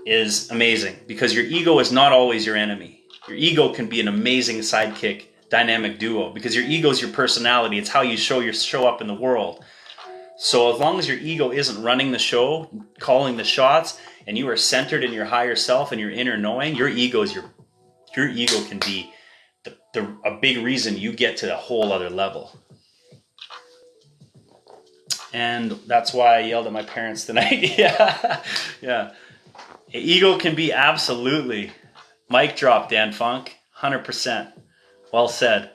is amazing. Because your ego is not always your enemy. Your ego can be an amazing sidekick, dynamic duo, because your ego is your personality. It's how you show up in the world. So as long as your ego isn't running the show, calling the shots, and you are centered in your higher self and your inner knowing, your ego can be a big reason you get to a whole other level. And that's why I yelled at my parents tonight. Yeah. Ego can be absolutely. Mic drop, Dan Funk. 100%. Well said.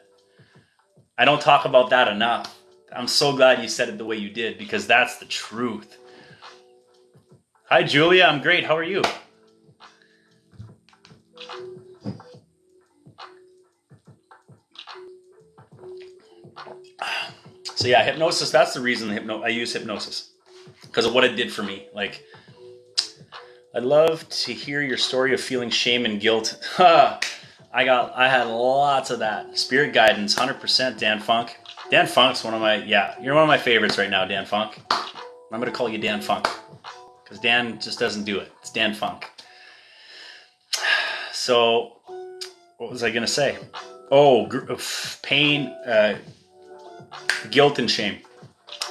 I don't talk about that enough. I'm so glad you said it the way you did, because that's the truth. Hi, Julia. I'm great. How are you? So yeah, hypnosis, that's the reason I use hypnosis. Because of what it did for me. Like, I'd love to hear your story of feeling shame and guilt. I had lots of that. Spirit guidance, 100%, Dan Funk. Dan Funk's you're one of my favorites right now, Dan Funk. I'm going to call you Dan Funk. Because Dan just doesn't do it. It's Dan Funk. So, what was I going to say? Oh, pain, guilt, and shame.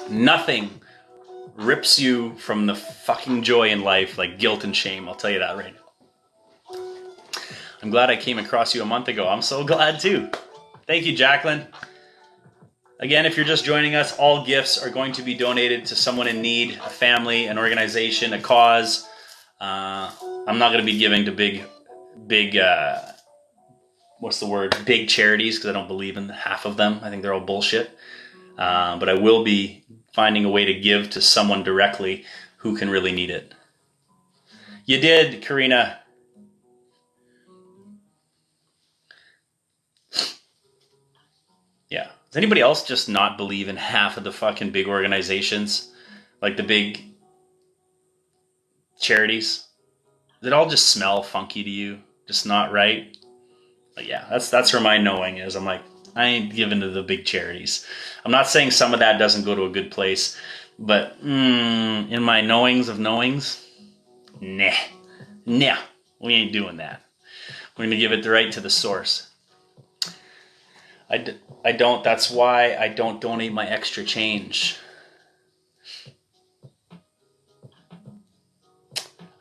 Nothing rips you from the fucking joy in life like guilt and shame. I'll tell you that right now. I'm glad I came across you a month ago. I'm so glad too. Thank you, Jacqueline. Again, if you're just joining us, all gifts are going to be donated to someone in need, a family, an organization, a cause. I'm not going to be giving to big, big charities, because I don't believe in half of them. I think they're all bullshit. But I will be finding a way to give to someone directly who can really need it. You did, Karina. Yeah. Does anybody else just not believe in half of the fucking big organizations? Like the big charities? Does it all just smell funky to you? Just not right? But yeah, that's where my knowing is. I'm like, I ain't giving to the big charities. I'm not saying some of that doesn't go to a good place, but in my knowings of knowings, nah, we ain't doing that. We're going to give it right to the source. I don't, that's why I don't donate my extra change.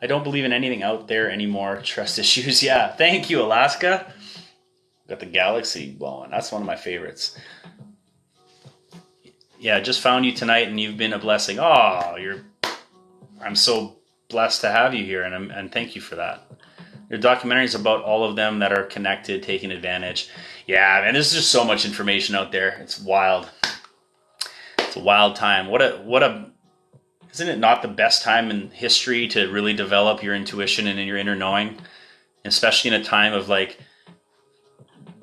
I don't believe in anything out there anymore. Trust issues. Yeah. Thank you, Alaska. Got the galaxy blowing. That's one of my favorites. Yeah, just found you tonight and you've been a blessing. Oh, I'm so blessed to have you here, and thank you for that. Your documentary is about all of them that are connected, taking advantage. Yeah, man, there's just so much information out there. It's wild. It's a wild time. Isn't it not the best time in history to really develop your intuition and your inner knowing? Especially in a time of like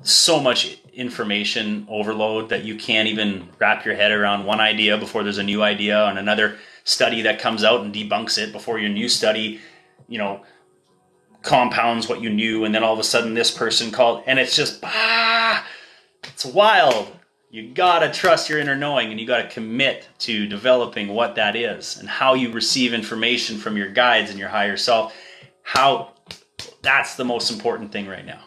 so much information overload that you can't even wrap your head around one idea before there's a new idea and another study that comes out and debunks it before your new study, compounds what you knew, and then all of a sudden this person called, and it's just it's wild. You gotta trust your inner knowing, and you gotta commit to developing what that is and how you receive information from your guides and your higher self. That's the most important thing right now.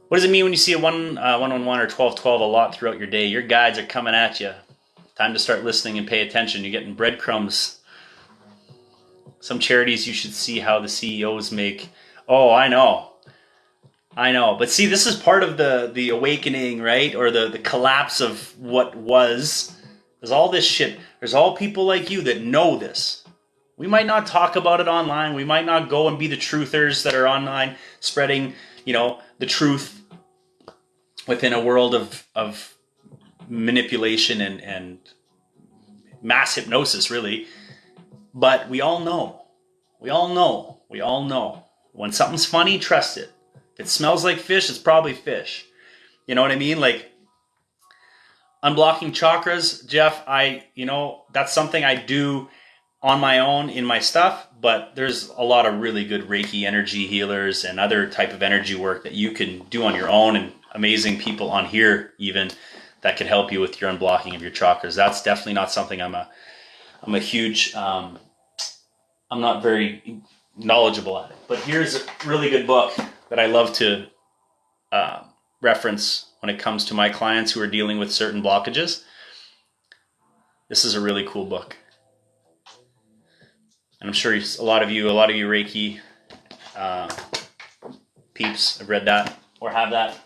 What does it mean when you see a 111 or 1212 a lot throughout your day? Your guides are coming at you. Time to start listening and pay attention. You're getting breadcrumbs. Some charities, you should see how the CEOs make. Oh, I know. But see, this is part of the awakening, right? Or the collapse of what was. There's all this shit. There's all people like you that know this. We might not talk about it online. We might not go and be the truthers that are online spreading, the truth within a world of manipulation and mass hypnosis, really. But we all know. When something's funny, trust it. If it smells like fish, it's probably fish. You know what I mean? Like unblocking chakras, Jeff, that's something I do on my own in my stuff, but there's a lot of really good Reiki energy healers and other type of energy work that you can do on your own, and amazing people on here even that could help you with your unblocking of your chakras. That's definitely not something I'm a huge, I'm not very knowledgeable at it. But here's a really good book that I love to reference when it comes to my clients who are dealing with certain blockages. This is a really cool book. And I'm sure a lot of you Reiki peeps have read that or have that.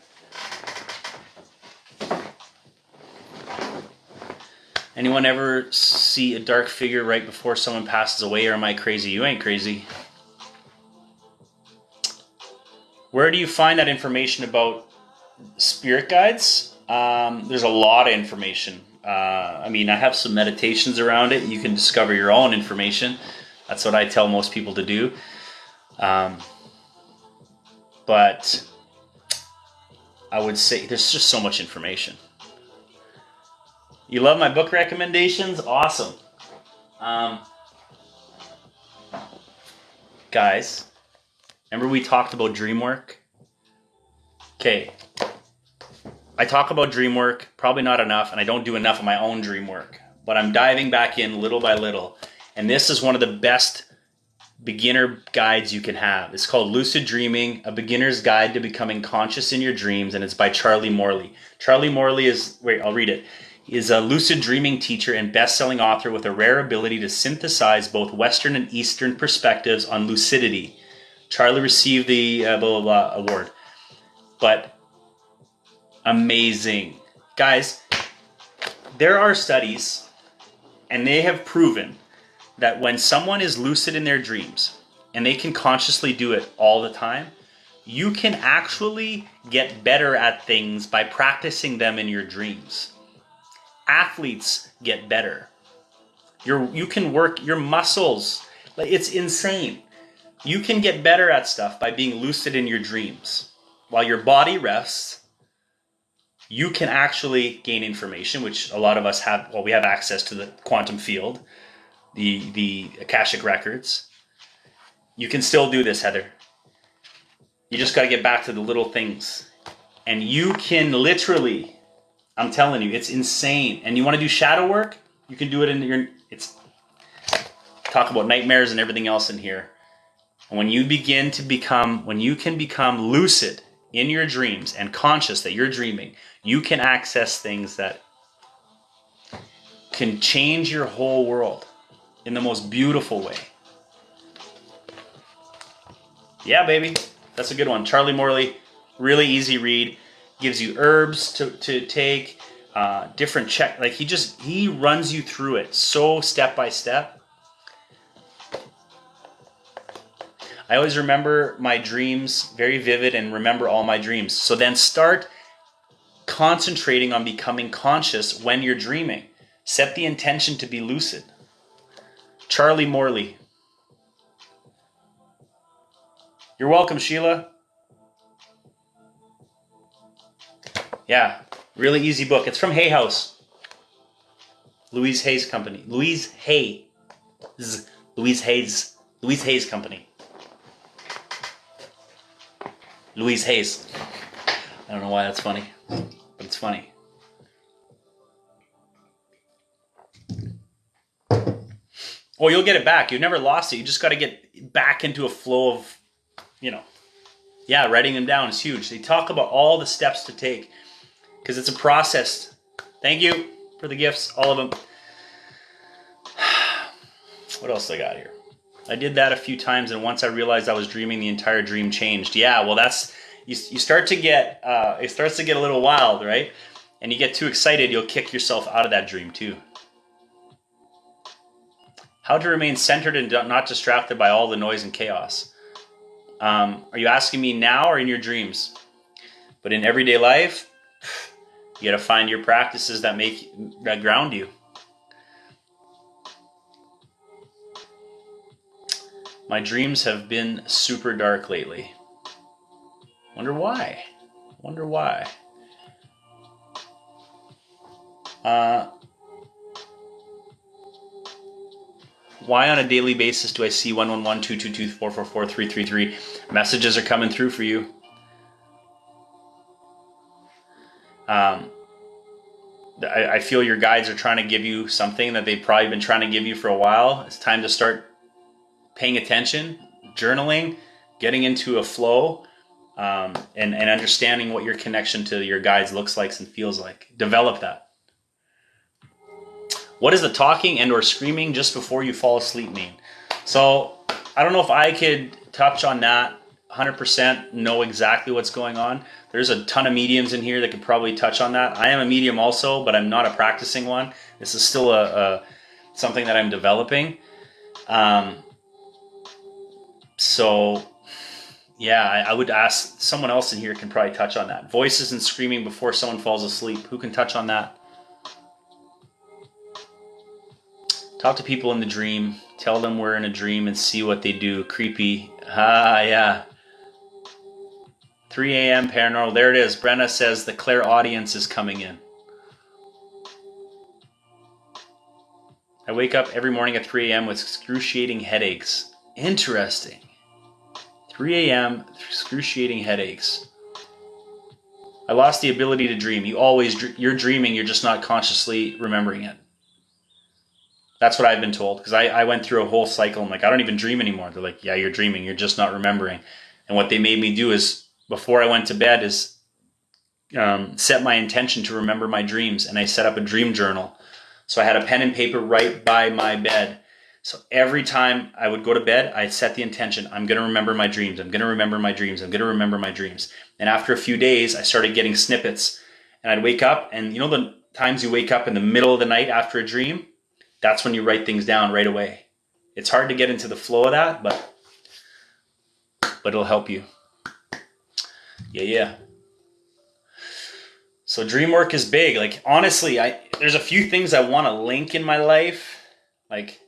Anyone ever see a dark figure right before someone passes away, or am I crazy? You ain't crazy. Where do you find that information about spirit guides? There's a lot of information. I have some meditations around it. You can discover your own information. That's what I tell most people to do. But I would say there's just so much information. You love my book recommendations? Awesome. Guys, remember we talked about dream work? Okay. I talk about dream work, probably not enough, and I don't do enough of my own dream work. But I'm diving back in little by little. And this is one of the beginner guides you can have. It's called Lucid Dreaming, A Beginner's Guide to Becoming Conscious in Your Dreams, and it's by Charlie Morley. Charlie Morley is, wait, I'll read it. He is a lucid dreaming teacher and best-selling author with a rare ability to synthesize both Western and Eastern perspectives on lucidity. Charlie received the blah, blah, blah award. But amazing. Guys, there are studies, and they have proven that when someone is lucid in their dreams and they can consciously do it all the time, you can actually get better at things by practicing them in your dreams. Athletes get better. You can work your muscles. It's insane. You can get better at stuff by being lucid in your dreams. While your body rests, you can actually gain information, which a lot of us have. Well, we have access to the quantum field, the Akashic records. You can still do this, Heather. You just got to get back to the little things. And you can literally, I'm telling you, it's insane. And you want to do shadow work? You can do it in your, talk about nightmares and everything else in here. And when you can become lucid in your dreams and conscious that you're dreaming, you can access things that can change your whole world in the most beautiful way. Yeah, baby. That's a good one. Charlie Morley, really easy read. Gives you herbs to take, different check. Like he runs you through it so step by step. I always remember my dreams, very vivid, and remember all my dreams. So then start concentrating on becoming conscious when you're dreaming. Set the intention to be lucid. Charlie Morley. You're welcome, Sheila. Yeah, really easy book. It's from Hay House. Louise Hay's company. Louise Hay's company. Louise Hayes. I don't know why that's funny, but it's funny. Well, you'll get it back. You never lost it. You just got to get back into a flow of, writing them down is huge. They talk about all the steps to take because it's a process. Thank you for the gifts, all of them. What else I got here? I did that a few times, and once I realized I was dreaming, the entire dream changed. Yeah, well, that's you start to get it starts to get a little wild, right? And you get too excited, you'll kick yourself out of that dream too. How to remain centered and not distracted by all the noise and chaos. Are you asking me now or in your dreams? But in everyday life, you got to find your practices that ground you. My dreams have been super dark lately. Wonder why? Why on a daily basis do I see 111, 222, 444, 333? Messages are coming through for you. I feel your guides are trying to give you something that they've probably been trying to give you for a while. It's time to start paying attention, journaling, getting into a flow, and understanding what your connection to your guides looks like and feels like. Develop that. What does the talking and or screaming just before you fall asleep mean? So I don't know if I could touch on that 100%, know exactly what's going on. There's a ton of mediums in here that could probably touch on that. I am a medium also, but I'm not a practicing one. This is still something that I'm developing. So yeah, I would ask someone else in here can probably touch on that. Voices and screaming before someone falls asleep. Who can touch on that? Talk to people in the dream. Tell them we're in a dream and see what they do. Creepy. Yeah. 3 a.m. paranormal. There it is. Brenna says the clairaudience is coming in. I wake up every morning at 3 a.m. with excruciating headaches. Interesting. 3 a.m. excruciating headaches. I lost the ability to dream. You're dreaming, you're just not consciously remembering it. That's what I've been told, because I went through a whole cycle. I'm like, I don't even dream anymore. They're like, yeah, you're dreaming. You're just not remembering. And what they made me do is, before I went to bed, is set my intention to remember my dreams. And I set up a dream journal. So I had a pen and paper right by my bed. So every time I would go to bed, I'd set the intention, I'm going to remember my dreams. I'm going to remember my dreams. I'm going to remember my dreams. And after a few days, I started getting snippets. And I'd wake up, and you know the times you wake up in the middle of the night after a dream? That's when you write things down right away. It's hard to get into the flow of that, but it'll help you. Yeah. So dream work is big. Like, honestly, there's a few things I want to link in my life. Like,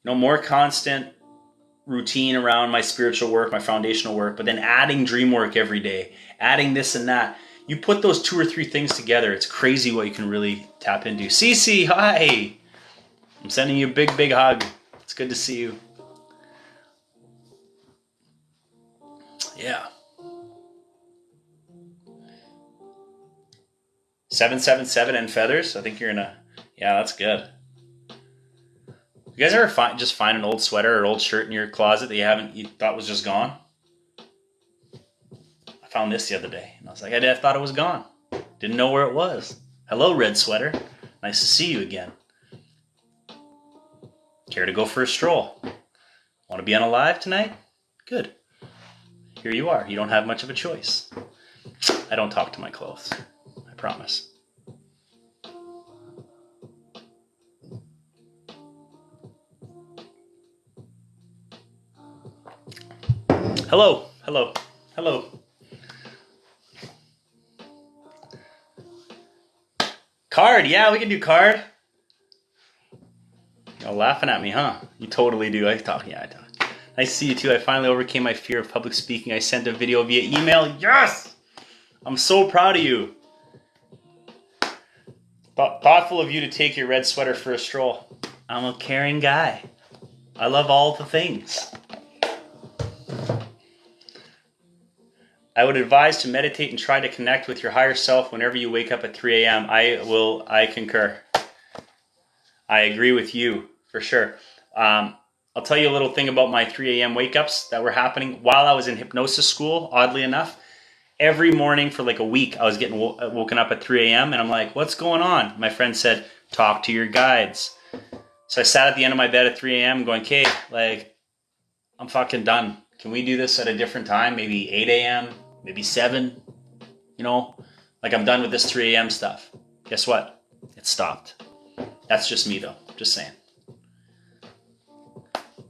more constant routine around my spiritual work, my foundational work, but then adding dream work every day, adding this and that. You put those 2 or 3 things together, it's crazy what you can really tap into. Cece, hi! I'm sending you a big, big hug. It's good to see you. Yeah. 777 and feathers. I think you're yeah, that's good. You guys ever just find an old sweater or old shirt in your closet that you thought was just gone? I found this the other day, and I was like, I thought it was gone. Didn't know where it was. Hello, red sweater. Nice to see you again. Care to go for a stroll? Want to be on a live tonight? Good. Here you are. You don't have much of a choice. I don't talk to my clothes. I promise. Hello. Card. Yeah, we can do card. You're laughing at me, huh? You totally do. I talk. Nice to see you too. I finally overcame my fear of public speaking. I sent a video via email. Yes! I'm so proud of you. Thoughtful of you to take your red sweater for a stroll. I'm a caring guy. I love all the things. I would advise to meditate and try to connect with your higher self whenever you wake up at 3 a.m. I concur. I agree with you, for sure. I'll tell you a little thing about my 3 a.m. wake-ups that were happening while I was in hypnosis school, oddly enough. Every morning for like a week, I was getting woken up at 3 a.m. and I'm like, what's going on? My friend said, talk to your guides. So I sat at the end of my bed at 3 a.m. going, okay, like, I'm fucking done. Can we do this at a different time? Maybe 8 a.m., maybe 7, Like, I'm done with this 3 a.m. stuff. Guess what? It stopped. That's just me, though. Just saying.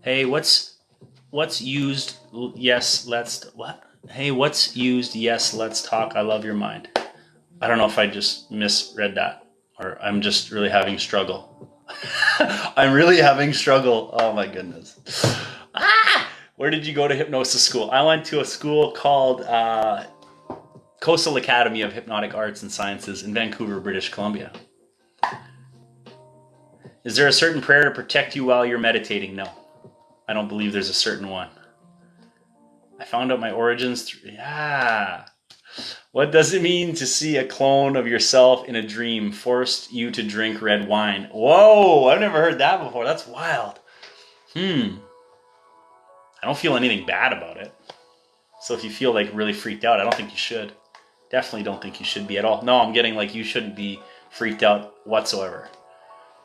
Hey, what's used? Yes, what? Hey, what's used? Yes, let's talk. I love your mind. I don't know if I just misread that, or I'm just really having struggle. I'm really having struggle. Oh my goodness. Where did you go to hypnosis school? I went to a school called Coastal Academy of Hypnotic Arts and Sciences in Vancouver, British Columbia. Is there a certain prayer to protect you while you're meditating? No. I don't believe there's a certain one. I found out my origins What does it mean to see a clone of yourself in a dream forced you to drink red wine? Whoa, I've never heard that before. That's wild. I don't feel anything bad about it. So if you feel like really freaked out, I don't think you should. Definitely don't think you should be at all. No, I'm getting like you shouldn't be freaked out whatsoever.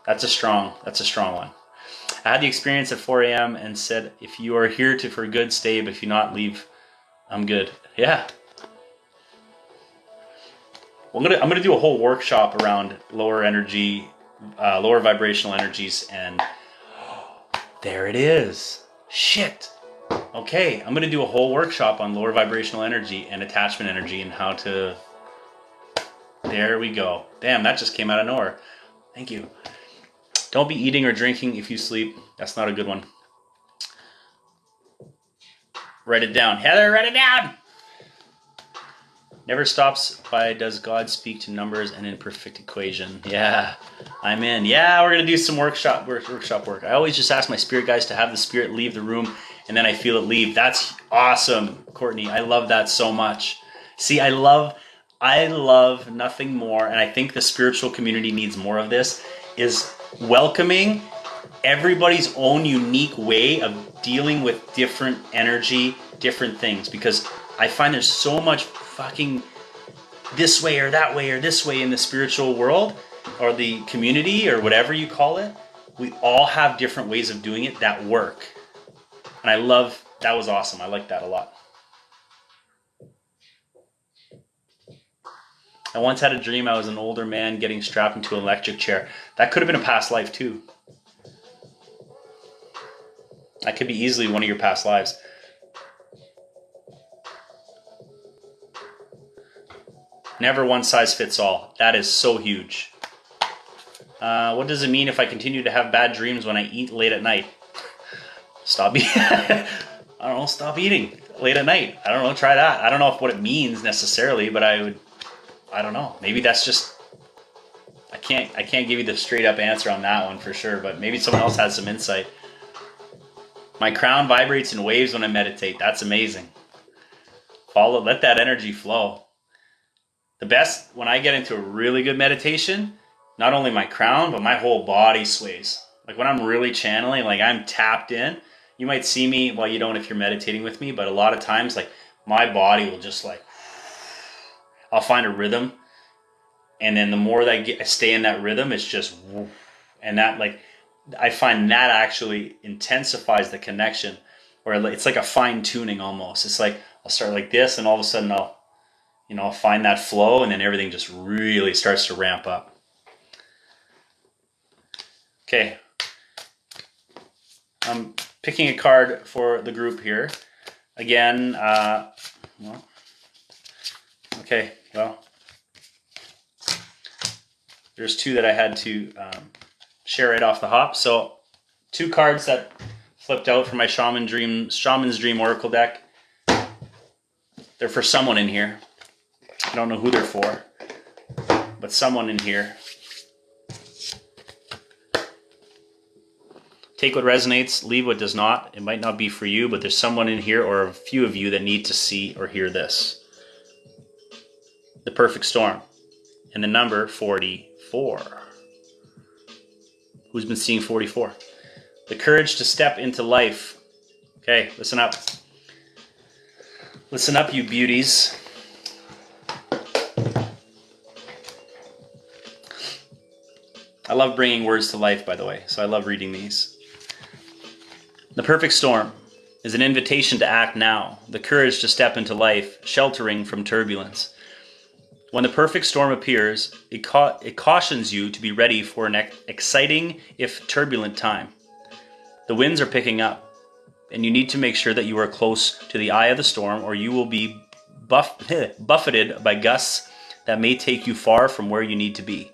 That's a strong one. I had the experience at 4 a.m. and said, if you are here for good, stay, but if you not, leave. I'm good. Yeah. Well, I'm gonna do a whole workshop around lower energy, lower vibrational energies, and there it is. Shit. Okay, I'm gonna do a whole workshop on lower vibrational energy and attachment energy and how to. There we go. Damn, that just came out of nowhere. Thank you. Don't be eating or drinking if you sleep. That's not a good one. Write it down. Heather, write it down! Never stops by does God speak to numbers and in perfect equation. Yeah, I'm in. Yeah, we're going to do some workshop work. I always just ask my spirit guides to have the spirit leave the room and then I feel it leave. That's awesome, Courtney. I love that so much. See, I love nothing more, and I think the spiritual community needs more of this, is welcoming everybody's own unique way of dealing with different energy, different things, because I find there's so much fucking this way or that way or this way in the spiritual world or the community or whatever you call it. We all have different ways of doing it that work. And I love, that was awesome. I like that a lot. I once had a dream I was an older man getting strapped into an electric chair. That could have been a past life too. That could be easily one of your past lives. Never one size fits all. That is so huge. What does it mean if I continue to have bad dreams when I eat late at night? Stop eating. I don't know, stop eating late at night. I don't know, try that. I don't know what it means necessarily, but I don't know. Maybe that's just, I can't give you the straight up answer on that one for sure, but maybe someone else has some insight. My crown vibrates in waves when I meditate. That's amazing. Let that energy flow. The best, when I get into a really good meditation, not only my crown, but my whole body sways. Like when I'm really channeling, like I'm tapped in. You might see me, well, you don't if you're meditating with me, but a lot of times, like my body will just like, I'll find a rhythm. And then the more that I stay in that rhythm, it's just, and that like, I find that actually intensifies the connection, where it's like a fine tuning almost. It's like, I'll start like this and all of a sudden I'll find that flow, and then everything just really starts to ramp up. Okay. I'm picking a card for the group here. Again, there's two that I had to share right off the hop. So 2 cards that flipped out from my Shaman's Dream Oracle deck. They're for someone in here. I don't know who they're for, but someone in here. Take what resonates, leave what does not. It might not be for you, but there's someone in here or a few of you that need to see or hear this. The perfect storm. And the number 44. Who's been seeing 44? The courage to step into life. Okay, listen up. Listen up, you beauties. I love bringing words to life, by the way, so I love reading these. The perfect storm is an invitation to act now, the courage to step into life, sheltering from turbulence. When the perfect storm appears, it cautions you to be ready for an exciting, if turbulent time. The winds are picking up, and you need to make sure that you are close to the eye of the storm, or you will be buffeted by gusts that may take you far from where you need to be.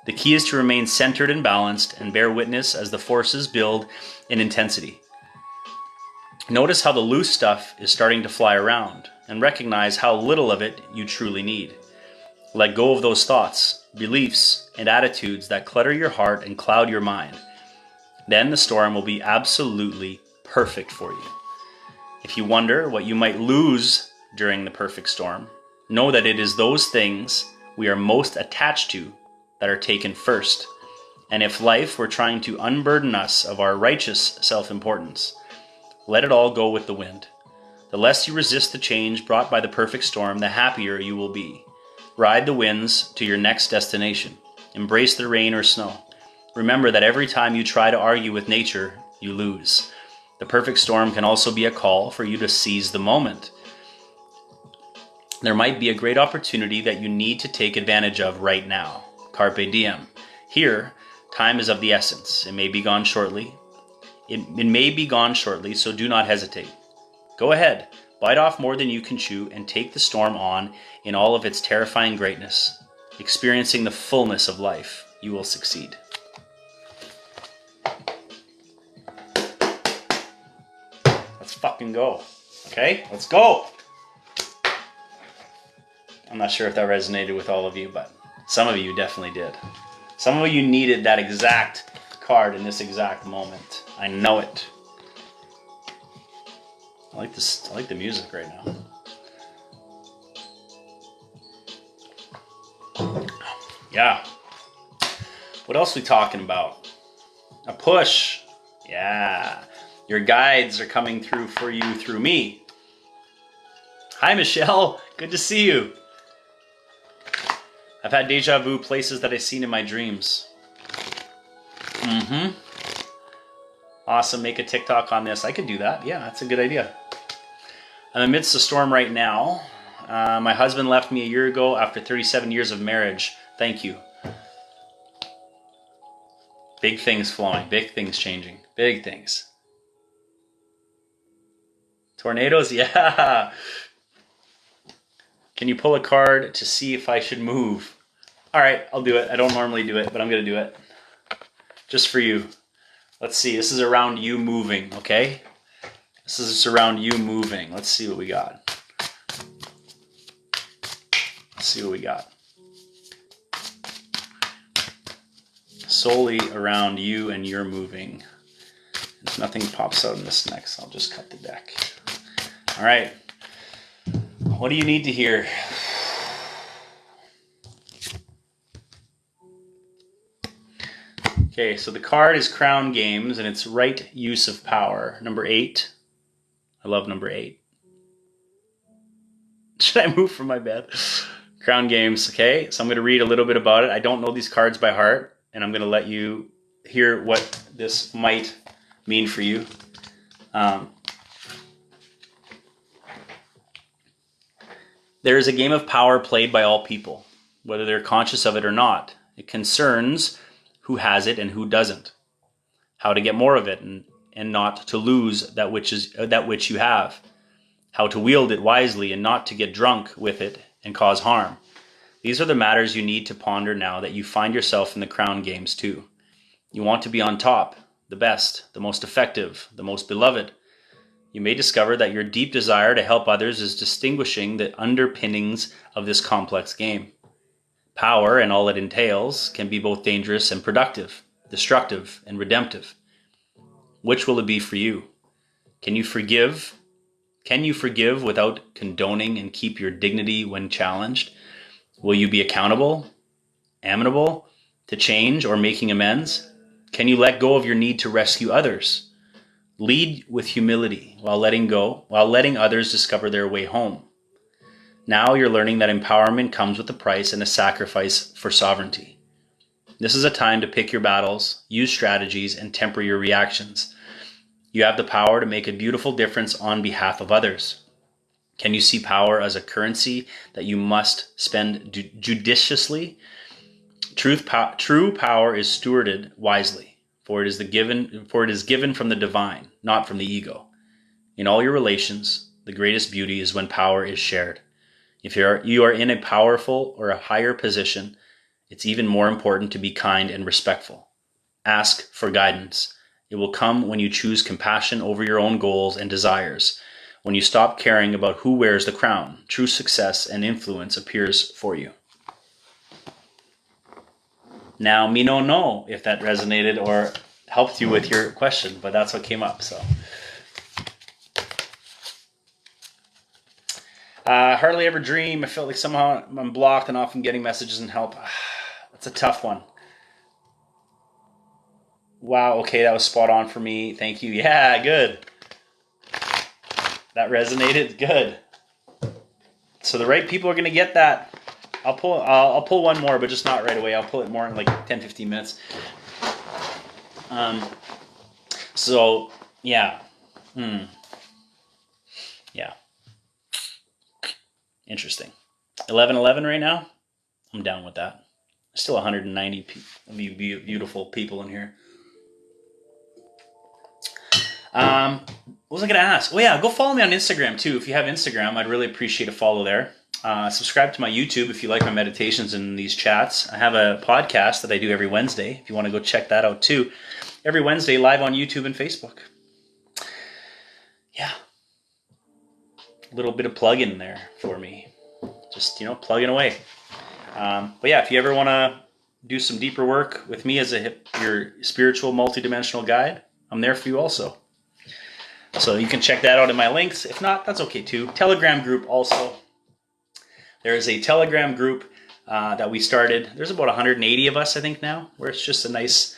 The key is to remain centered and balanced and bear witness as the forces build in intensity. Notice how the loose stuff is starting to fly around, and recognize how little of it you truly need. Let go of those thoughts, beliefs, and attitudes that clutter your heart and cloud your mind. Then the storm will be absolutely perfect for you. If you wonder what you might lose during the perfect storm, know that it is those things we are most attached to that are taken first. And if life were trying to unburden us of our righteous self-importance, let it all go with the wind. The less you resist the change brought by the perfect storm, the happier you will be. Ride the winds to your next destination. Embrace the rain or snow. Remember that every time you try to argue with nature, you lose. The perfect storm can also be a call for you to seize the moment. There might be a great opportunity that you need to take advantage of right now. Carpe diem. Here, time is of the essence. It may be gone shortly. It may be gone shortly, so do not hesitate. Go ahead, bite off more than you can chew, and take the storm on in all of its terrifying greatness. Experiencing the fullness of life, you will succeed. Let's fucking go. Okay, let's go. I'm not sure if that resonated with all of you, but some of you definitely did. Some of you needed that exact card in this exact moment. I know it. I like this. I like the music right now. Yeah. What else are we talking about? A push. Yeah. Your guides are coming through for you through me. Hi, Michelle. Good to see you. I've had deja vu places that I've seen in my dreams. Awesome. Make a TikTok on this. I could do that. Yeah, that's a good idea. I'm amidst a storm right now. My husband left me a year ago after 37 years of marriage. Thank you. Big things flowing. Big things changing. Big things. Tornadoes? Yeah. Can you pull a card to see if I should move? All right, I'll do it. I don't normally do it, but I'm going to do it. Just for you. Let's see. This is around you moving, okay? This is just around you moving. Let's see what we got. Let's see what we got. Solely around you and your moving. If nothing pops out in this next, I'll just cut the deck. All right. What do you need to hear? Okay, so the card is Crown Games, and it's right use of power. Number 8. I love number 8. Should I move from my bed? Crown Games, okay? So I'm going to read a little bit about it. I don't know these cards by heart, and I'm going to let you hear what this might mean for you. There is a game of power played by all people, whether they're conscious of it or not. It concerns who has it and who doesn't, how to get more of it and not to lose that which you have, how to wield it wisely and not to get drunk with it and cause harm. These are the matters you need to ponder now that you find yourself in the Crown Games too. You want to be on top, the best, the most effective, the most beloved. You may discover that your deep desire to help others is distinguishing the underpinnings of this complex game. Power and all it entails can be both dangerous and productive, destructive and redemptive. Which will it be for you? Can you forgive? Can you forgive without condoning and keep your dignity when challenged? Will you be accountable, amenable to change or making amends? Can you let go of your need to rescue others? Lead with humility while letting others discover their way home. Now you're learning that empowerment comes with a price and a sacrifice for sovereignty. This is a time to pick your battles, use strategies, and temper your reactions. You have the power to make a beautiful difference on behalf of others. Can you see power as a currency that you must spend judiciously? True power is stewarded wisely, for it is given from the divine, not from the ego. In all your relations, the greatest beauty is when power is shared. If you are in a powerful or a higher position, it's even more important to be kind and respectful. Ask for guidance. It will come when you choose compassion over your own goals and desires. When you stop caring about who wears the crown, true success and influence appears for you. Now, me no know if that resonated or helped you with your question, but that's what came up. So, hardly ever dream. I feel like somehow I'm blocked and often getting messages and help. That's a tough one. Wow, okay, that was spot on for me. Thank you. Yeah, good. That resonated. Good. So the right people are going to get that. I'll pull one more, but just not right away. I'll pull it more in like 10-15 minutes. So yeah. Yeah. Interesting. 11:11 right now. I'm down with that. Still 190 of you beautiful people in here. What was I going to ask? Oh yeah, go follow me on Instagram too. If you have Instagram, I'd really appreciate a follow there. Subscribe to my YouTube if you like my meditations and these chats. I have a podcast that I do every Wednesday. If you want to go check that out too. Every Wednesday live on YouTube and Facebook. Yeah. A little bit of plug-in there for me. Just, plugging away. But yeah, if you ever want to do some deeper work with me as your spiritual multidimensional guide, I'm there for you also. So you can check that out in my links. If not, that's okay too. Telegram group also. There is a Telegram group that we started. There's about 180 of us, I think, now, where it's just a nice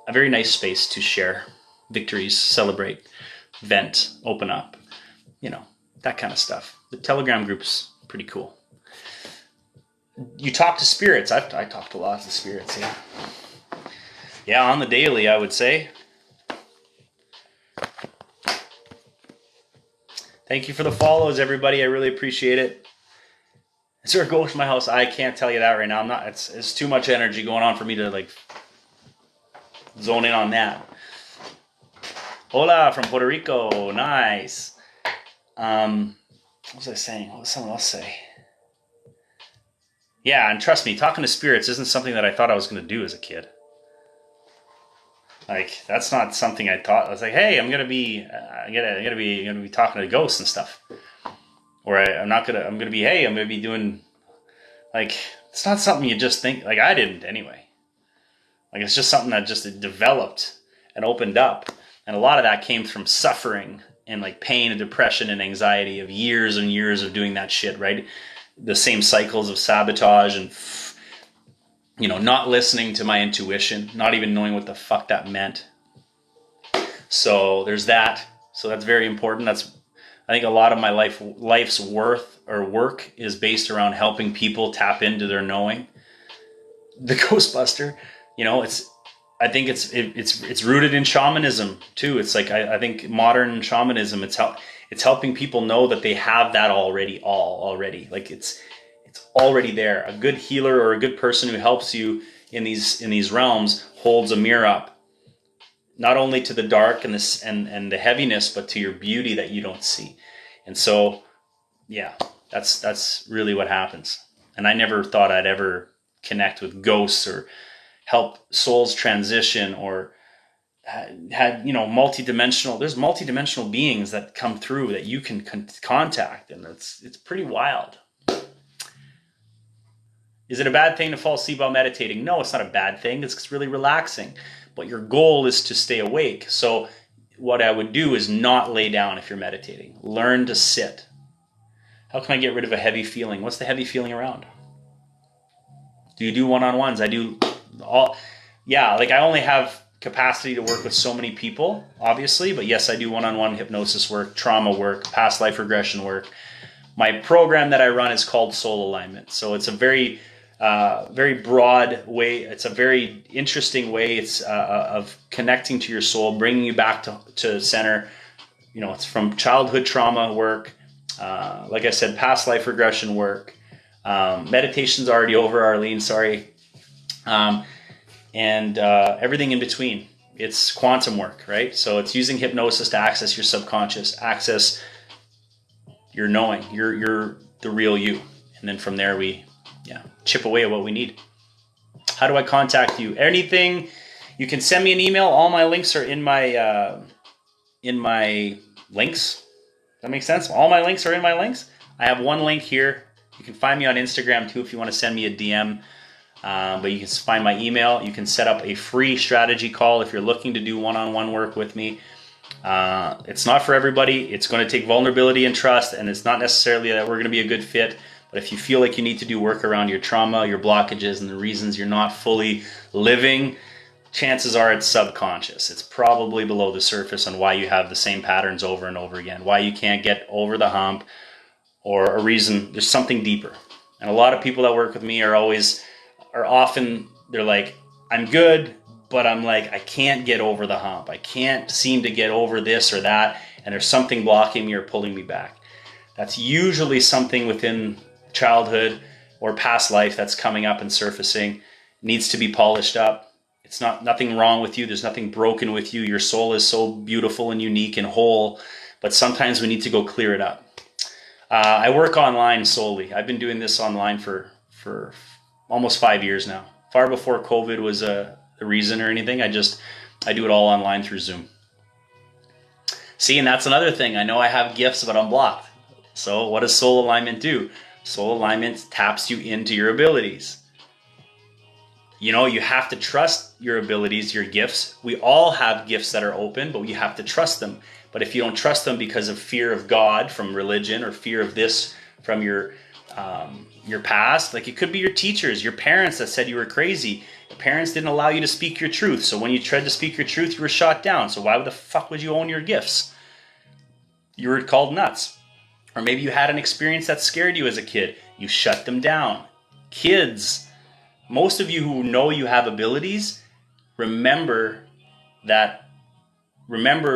a very nice space to share victories, celebrate, vent, open up, that kind of stuff. The Telegram group's pretty cool. You talk to spirits. I talk to lots of spirits, yeah. Yeah, on the daily, I would say. Thank you for the follows, everybody. I really appreciate it. Is there a ghost in my house? I can't tell you that right now. It's too much energy going on for me to zone in on that. Hola from Puerto Rico. Nice. What was I saying? What was someone else say? Yeah, and trust me, talking to spirits isn't something that I thought I was going to do as a kid. That's not something I thought. I was like, hey, I'm gonna be talking to ghosts and stuff. Or I'm gonna be doing, it's not something you just think. I didn't anyway. It's just something that just developed and opened up, and a lot of that came from suffering and pain and depression and anxiety of years and years of doing that shit. Right, the same cycles of sabotage and. Not listening to my intuition, not even knowing what the fuck that meant. So there's that. So that's very important. I think a lot of my life's work is based around helping people tap into their knowing. The Ghostbuster, I think it's rooted in shamanism too. It's I think modern shamanism, it's helping people know that they have that already. It's already there. A good healer or a good person who helps you in these realms holds a mirror up, not only to the dark and the heaviness, but to your beauty that you don't see. And so, yeah, that's really what happens. And I never thought I'd ever connect with ghosts or help souls transition or had multidimensional. There's multidimensional beings that come through that you can contact, and it's pretty wild. Is it a bad thing to fall asleep while meditating? No, it's not a bad thing. It's really relaxing. But your goal is to stay awake. So what I would do is not lay down if you're meditating. Learn to sit. How can I get rid of a heavy feeling? What's the heavy feeling around? Do you do one-on-ones? I do all. Yeah, I only have capacity to work with so many people, obviously. But yes, I do one-on-one hypnosis work, trauma work, past life regression work. My program that I run is called Soul Alignment. So it's a very broad way. It's a very interesting way. It's of connecting to your soul, bringing you back to center. It's from childhood trauma work, like I said, past life regression work. Meditation's already over, Arlene. Sorry, and everything in between. It's quantum work, right? So it's using hypnosis to access your subconscious, access your knowing, you're the real you, and then from there we chip away at what we need. How do I contact you? Anything, you can send me an email. All my links are in my links. That makes sense? All my links are in my links. I have one link here. You can find me on Instagram too if you want to send me a DM. But you can find my email. You can set up a free strategy call if you're looking to do one-on-one work with me. It's not for everybody. It's going to take vulnerability and trust, and it's not necessarily that we're going to be a good fit. But if you feel like you need to do work around your trauma, your blockages, and the reasons you're not fully living, chances are it's subconscious. It's probably below the surface on why you have the same patterns over and over again, why you can't get over the hump, or a reason. There's something deeper. And a lot of people that work with me are often, they're like, I'm good, but I'm I can't get over the hump. I can't seem to get over this or that, and there's something blocking me or pulling me back. That's usually something within childhood or past life that's coming up and surfacing. Needs to be polished up. It's nothing wrong with you. There's nothing broken with you. Your soul is so beautiful and unique and whole, but sometimes we need to go clear it up. I work online solely. I've been doing this online for almost 5 years now. Far before COVID was the reason or anything. I do it all online through Zoom. See, and that's another thing. I know I have gifts, but I'm blocked. So what does Soul Alignment do? Soul Alignment taps you into your abilities. You have to trust your abilities, your gifts. We all have gifts that are open, but you have to trust them. But if you don't trust them because of fear of God from religion or fear of this from your your past. Like it could be your teachers, your parents that said you were crazy. Your parents didn't allow you to speak your truth. So when you tried to speak your truth, you were shot down. So why the fuck would you own your gifts? You were called nuts. Or maybe you had an experience that scared you as a kid. You shut them down. Kids, most of you who know you have abilities, remember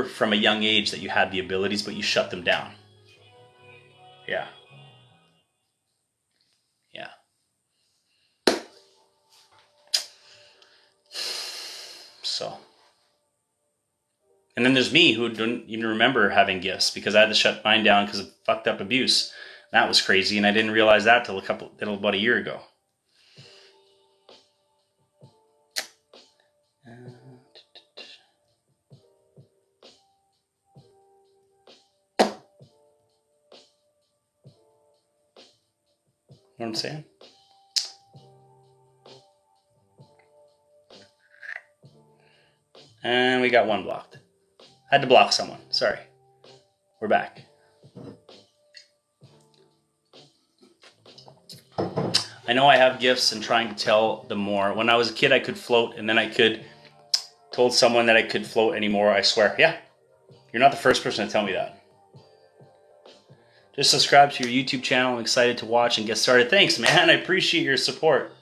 from a young age that you had the abilities, but you shut them down. Yeah. Yeah. So. And then there's me who don't even remember having gifts because I had to shut mine down because of fucked up abuse. That was crazy, and I didn't realize that till about a year ago. Know what I'm saying? And we got one blocked. Had to block someone. Sorry. We're back. I know I have gifts and trying to tell them more. When I was a kid, I could float, and then I told someone that I could float anymore. I swear. Yeah. You're not the first person to tell me that. Just subscribe to your YouTube channel. I'm excited to watch and get started. Thanks, man. I appreciate your support.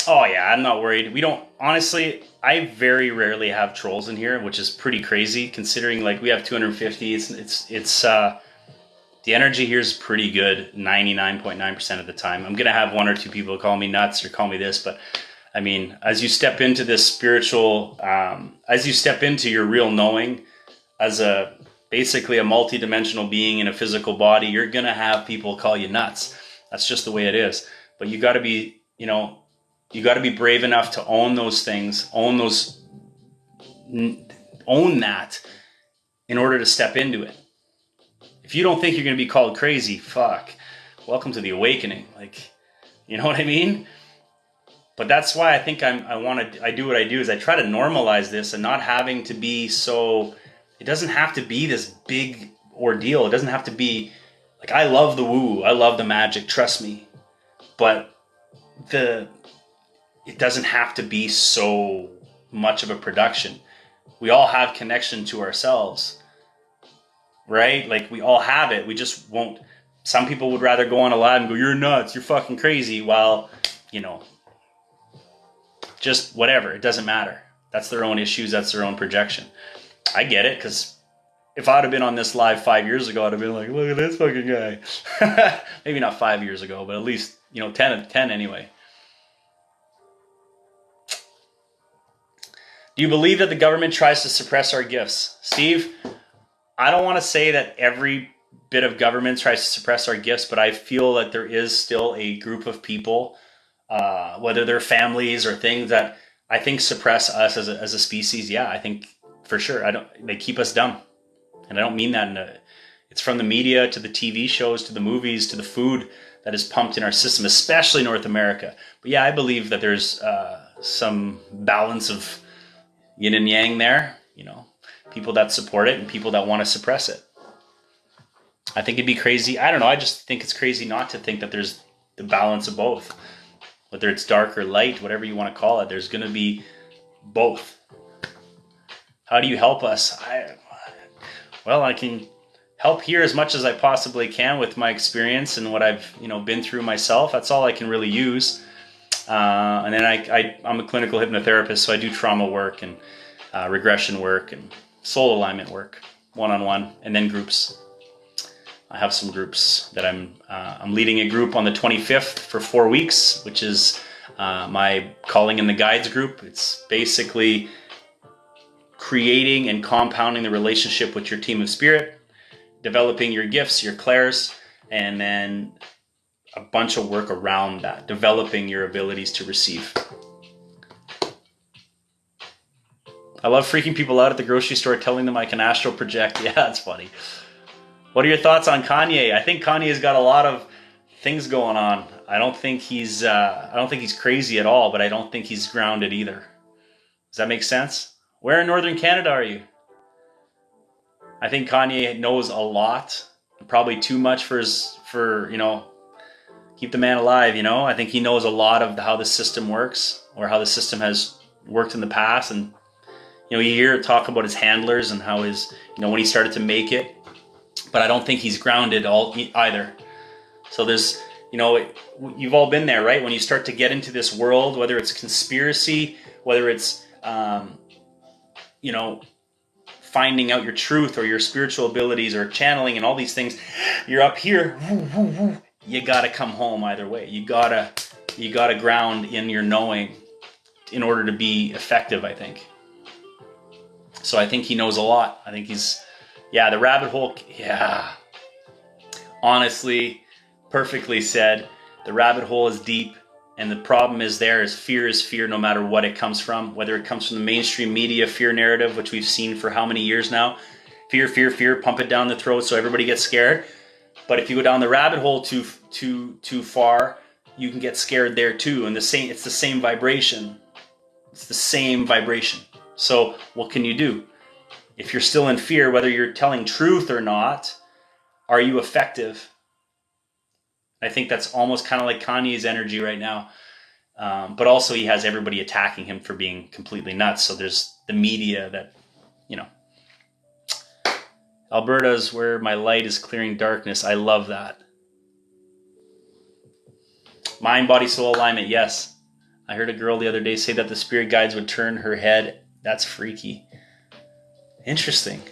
Oh, yeah, I'm not worried. We don't, honestly, I very rarely have trolls in here, which is pretty crazy considering like we have 250. It's the energy here is pretty good 99.9% of the time. I'm going to have one or two people call me nuts or call me this, but I mean, as you step into this spiritual, as you step into your real knowing as basically a multi-dimensional being in a physical body, you're going to have people call you nuts. That's just the way it is. But you got to be, you got to be brave enough to own those things, own that in order to step into it. If you don't think you're going to be called crazy, fuck, welcome to the awakening. Like, you know what I mean? But that's why I think I do what I do is I try to normalize this and not having to be so, it doesn't have to be this big ordeal. It doesn't have to be like, I love the woo, I love the magic, trust me. But it doesn't have to be so much of a production. We all have connection to ourselves, right? Like we all have it. We just won't. Some people would rather go on a live and go, you're nuts, you're fucking crazy. While, just whatever. It doesn't matter. That's their own issues. That's their own projection. I get it, because if I'd have been on this live 5 years ago, I'd have been like, look at this fucking guy. Maybe not 5 years ago, but at least, 10 anyway. Do you believe that the government tries to suppress our gifts? Steve, I don't want to say that every bit of government tries to suppress our gifts, but I feel that there is still a group of people, whether they're families or things, that I think suppress us as a species. Yeah, I think for sure. They keep us dumb. And I don't mean that it's from the media to the TV shows to the movies to the food that is pumped in our system, especially North America. But yeah, I believe that there's some balance of yin and yang there, people that support it and people that want to suppress it. I think it'd be crazy. I don't know. I just think it's crazy not to think that there's the balance of both. Whether it's dark or light, whatever you want to call it, there's going to be both. How do you help us? I can help here as much as I possibly can with my experience and what I've been through myself. That's all I can really use. And then I'm a clinical hypnotherapist, so I do trauma work and regression work and soul alignment work, one-on-one, and then groups. I have some groups that I'm leading a group on the 25th for 4 weeks, which is my Calling in the Guides group. It's basically creating and compounding the relationship with your team of spirit, developing your gifts, your clairs, and then a bunch of work around that, developing your abilities to receive. I love freaking people out at the grocery store, telling them I can astral project. Yeah, that's funny. What are your thoughts on Kanye? I think Kanye's got a lot of things going on. I don't think he's crazy at all, but I don't think he's grounded either. Does that make sense? Where in Northern Canada are you? I think Kanye knows a lot, probably too much for keep the man alive. I think he knows a lot of how the system works, or how the system has worked in the past. And you hear talk about his handlers and how when he started to make it, but I don't think he's grounded either. So there's, you've all been there, right? When you start to get into this world, whether it's conspiracy, whether it's, finding out your truth or your spiritual abilities or channeling and all these things, you're up here, you gotta come home either way. You gotta ground in your knowing in order to be effective, I think. So I think he knows a lot. I think the rabbit hole, honestly, perfectly said. The rabbit hole is deep, and the problem is fear no matter what it comes from, whether it comes from the mainstream media fear narrative, which we've seen for how many years now. Fear, pump it down the throat so everybody gets scared. But if you go down the rabbit hole too far, you can get scared there too. And it's the same vibration. It's the same vibration. So what can you do? If you're still in fear, whether you're telling truth or not, are you effective? I think that's almost kind of like Kanye's energy right now. But also he has everybody attacking him for being completely nuts. So there's the media that, Alberta's where my light is clearing darkness. I love that. Mind, body, soul alignment. Yes. I heard a girl the other day say that the spirit guides would turn her head. That's freaky. Interesting.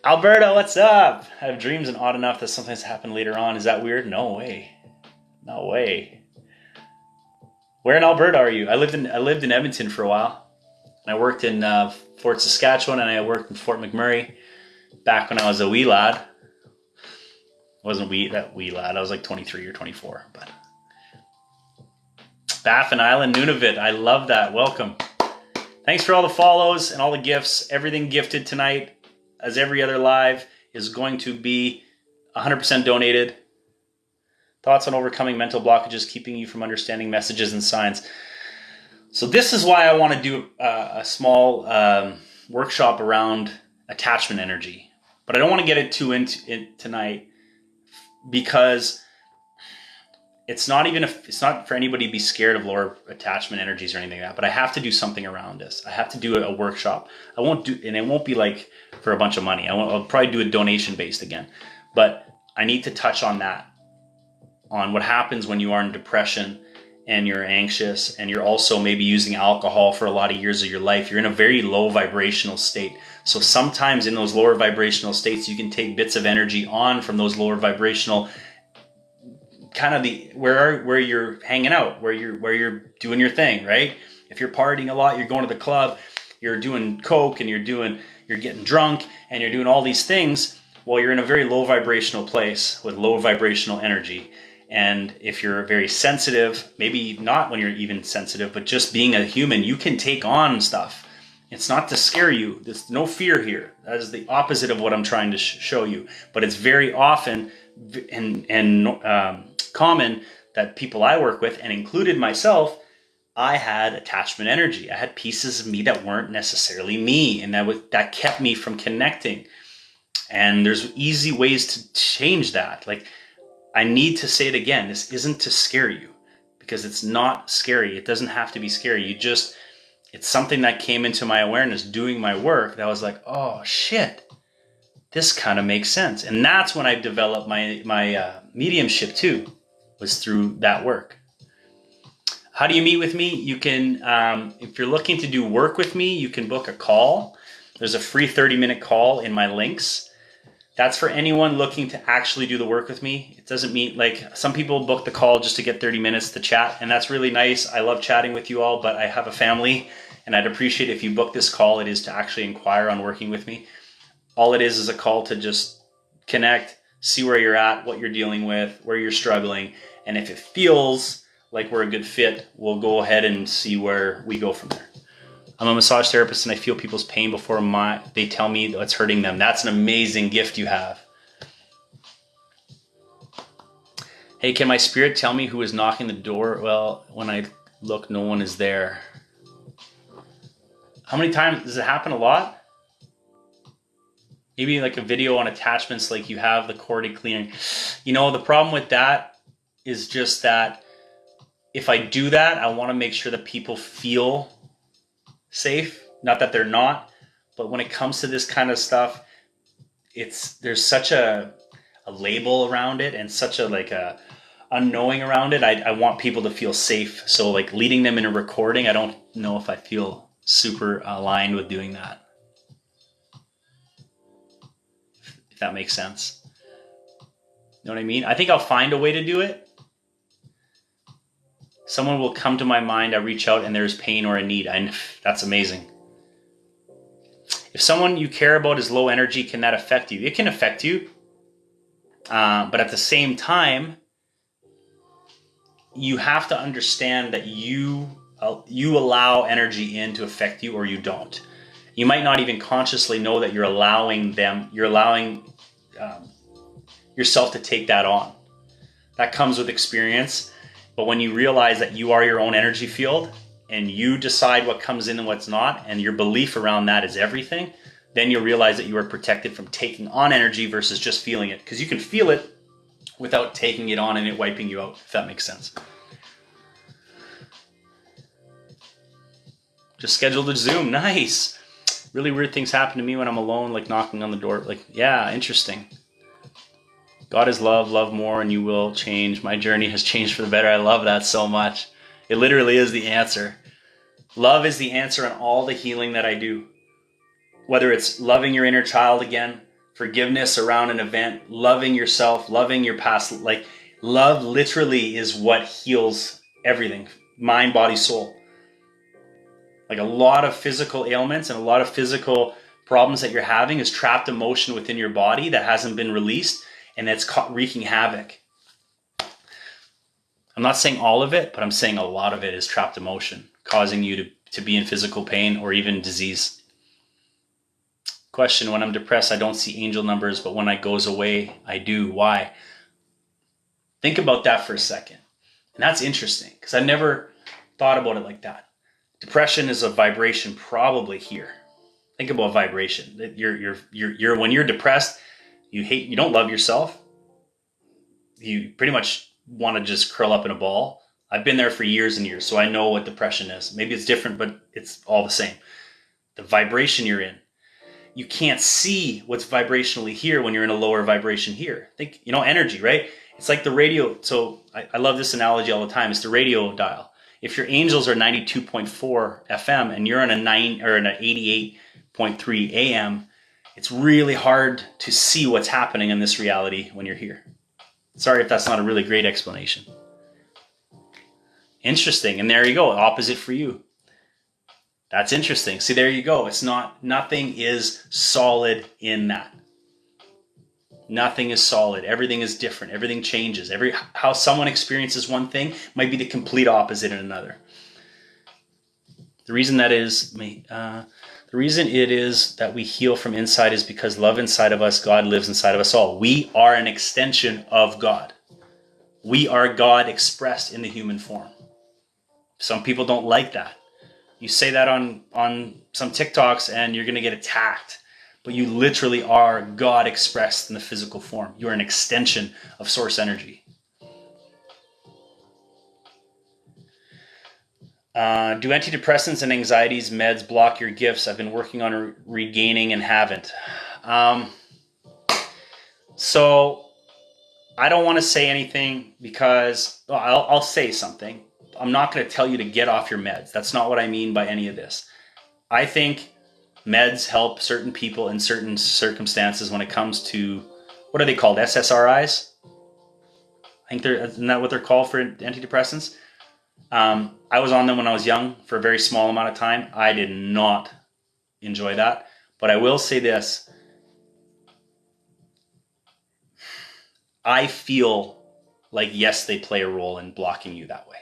Alberta, what's up? I have dreams and odd enough that sometimes happen later on. Is that weird? No way. No way. Where in Alberta are you? I lived in Edmonton for a while. I worked in Fort Saskatchewan, and I worked in Fort McMurray back when I was a wee lad. I wasn't that wee lad. I was like 23 or 24. But Baffin Island, Nunavut. I love that. Welcome. Thanks for all the follows and all the gifts. Everything gifted tonight, as every other live, is going to be 100% donated. Thoughts on overcoming mental blockages, keeping you from understanding messages and signs. So this is why I want to do a small workshop around attachment energy. But I don't want to get it too into tonight, because it's not for anybody to be scared of lower attachment energies or anything like that. But I have to do something around this. I have to do a workshop. And it won't be like for a bunch of money. I'll probably do a donation based again. But I need to touch on that, on what happens when you are in depression and you're anxious and you're also maybe using alcohol for a lot of years of your life. You're in a very low vibrational state. So sometimes in those lower vibrational states, you can take bits of energy on from those lower vibrational, kind of where you're hanging out, where you're doing your thing, right? If you're partying a lot, you're going to the club, you're doing coke, and you're getting drunk, and you're doing all these things. Well, you're in a very low vibrational place with low vibrational energy. And if you're very sensitive, maybe not when you're even sensitive, but just being a human, you can take on stuff. It's not to scare you. There's no fear here. That is the opposite of what I'm trying to show you. But it's very often and common that people I work with, and included myself, I had attachment energy. I had pieces of me that weren't necessarily me, and that kept me from connecting. And there's easy ways to change that. Like, I need to say it again. This isn't to scare you, because it's not scary. It doesn't have to be scary. It's something that came into my awareness doing my work that was like, oh shit, this kind of makes sense. And that's when I developed my mediumship too, was through that work. How do you meet with me? You can, if you're looking to do work with me, you can book a call. There's a free 30-minute call in my links. That's for anyone looking to actually do the work with me. It doesn't mean, like, some people book the call just to get 30 minutes to chat, and that's really nice. I love chatting with you all, but I have a family, and I'd appreciate if you book this call. It is to actually inquire on working with me. All it is a call to just connect, see where you're at, what you're dealing with, where you're struggling, and if it feels like we're a good fit, we'll go ahead and see where we go from there. I'm a massage therapist, and I feel people's pain before they tell me what's hurting them. That's an amazing gift you have. Hey, can my spirit tell me who is knocking the door? Well, when I look, no one is there. How many times? Does it happen a lot? maybe like a video on attachments, like you have the corded clearing. The problem with that is just that if I do that, I want to make sure that people feel safe. Not that they're not, but when it comes to this kind of stuff, there's such a label around it and such a unknowing around it. I want people to feel safe. So like leading them in a recording, I don't know if I feel super aligned with doing that. If that makes sense. You know what I mean? I think I'll find a way to do it. Someone will come to my mind, I reach out and there's pain or a need. That's amazing. If someone you care about is low energy, can that affect you? It can affect you. But at the same time, you have to understand that you allow energy in to affect you or you don't. You might not even consciously know that you're allowing yourself to take that on. That comes with experience. But when you realize that you are your own energy field and you decide what comes in and what's not, and your belief around that is everything, then you'll realize that you are protected from taking on energy versus just feeling it. Because you can feel it without taking it on and it wiping you out, if that makes sense. Just scheduled a Zoom. Nice. Really weird things happen to me when I'm alone, like knocking on the door. Like, yeah, interesting. God is love, love more, and you will change. My journey has changed for the better. I love that so much. It literally is the answer. Love is the answer on all the healing that I do. Whether it's loving your inner child again, forgiveness around an event, loving yourself, loving your past. Like, love literally is what heals everything. Mind, body, soul. Like a lot of physical ailments and a lot of physical problems that you're having is trapped emotion within your body that hasn't been released. And that's wreaking havoc. I'm not saying all of it, but I'm saying a lot of it is trapped emotion, causing you to be in physical pain or even disease. Question, when I'm depressed, I don't see angel numbers, but when it goes away, I do. Why? Think about that for a second. And that's interesting, because I never thought about it like that. Depression is a vibration probably here. Think about vibration. You're when you're depressed, you don't love yourself. You pretty much want to just curl up in a ball. I've been there for years and years, so I know what depression is. Maybe it's different, but it's all the same. The vibration you're in. You can't see what's vibrationally here when you're in a lower vibration here. Think, energy, right? It's like the radio. So I love this analogy all the time. It's the radio dial. If your angels are 92.4 FM and you're on an 88.3 AM, it's really hard to see what's happening in this reality when you're here. Sorry if that's not a really great explanation. Interesting. And there you go. Opposite for you. That's interesting. See, there you go. Nothing is solid in that. Nothing is solid. Everything is different. Everything changes. How someone experiences one thing might be the complete opposite in another. The reason it is that we heal from inside is because love inside of us, God lives inside of us all. We are an extension of God. We are God expressed in the human form. Some people don't like that. You say that on some TikToks and you're going to get attacked. But you literally are God expressed in the physical form. You are an extension of source energy. Do antidepressants and anxieties meds block your gifts? I've been working on regaining and haven't. So I don't want to say anything because I'll say something. I'm not going to tell you to get off your meds. That's not what I mean by any of this. I think meds help certain people in certain circumstances when it comes to, what are they called? SSRIs? I think isn't that what they're called for antidepressants? I was on them when I was young for a very small amount of time. I did not enjoy that. But I will say this. I feel like, yes, they play a role in blocking you that way.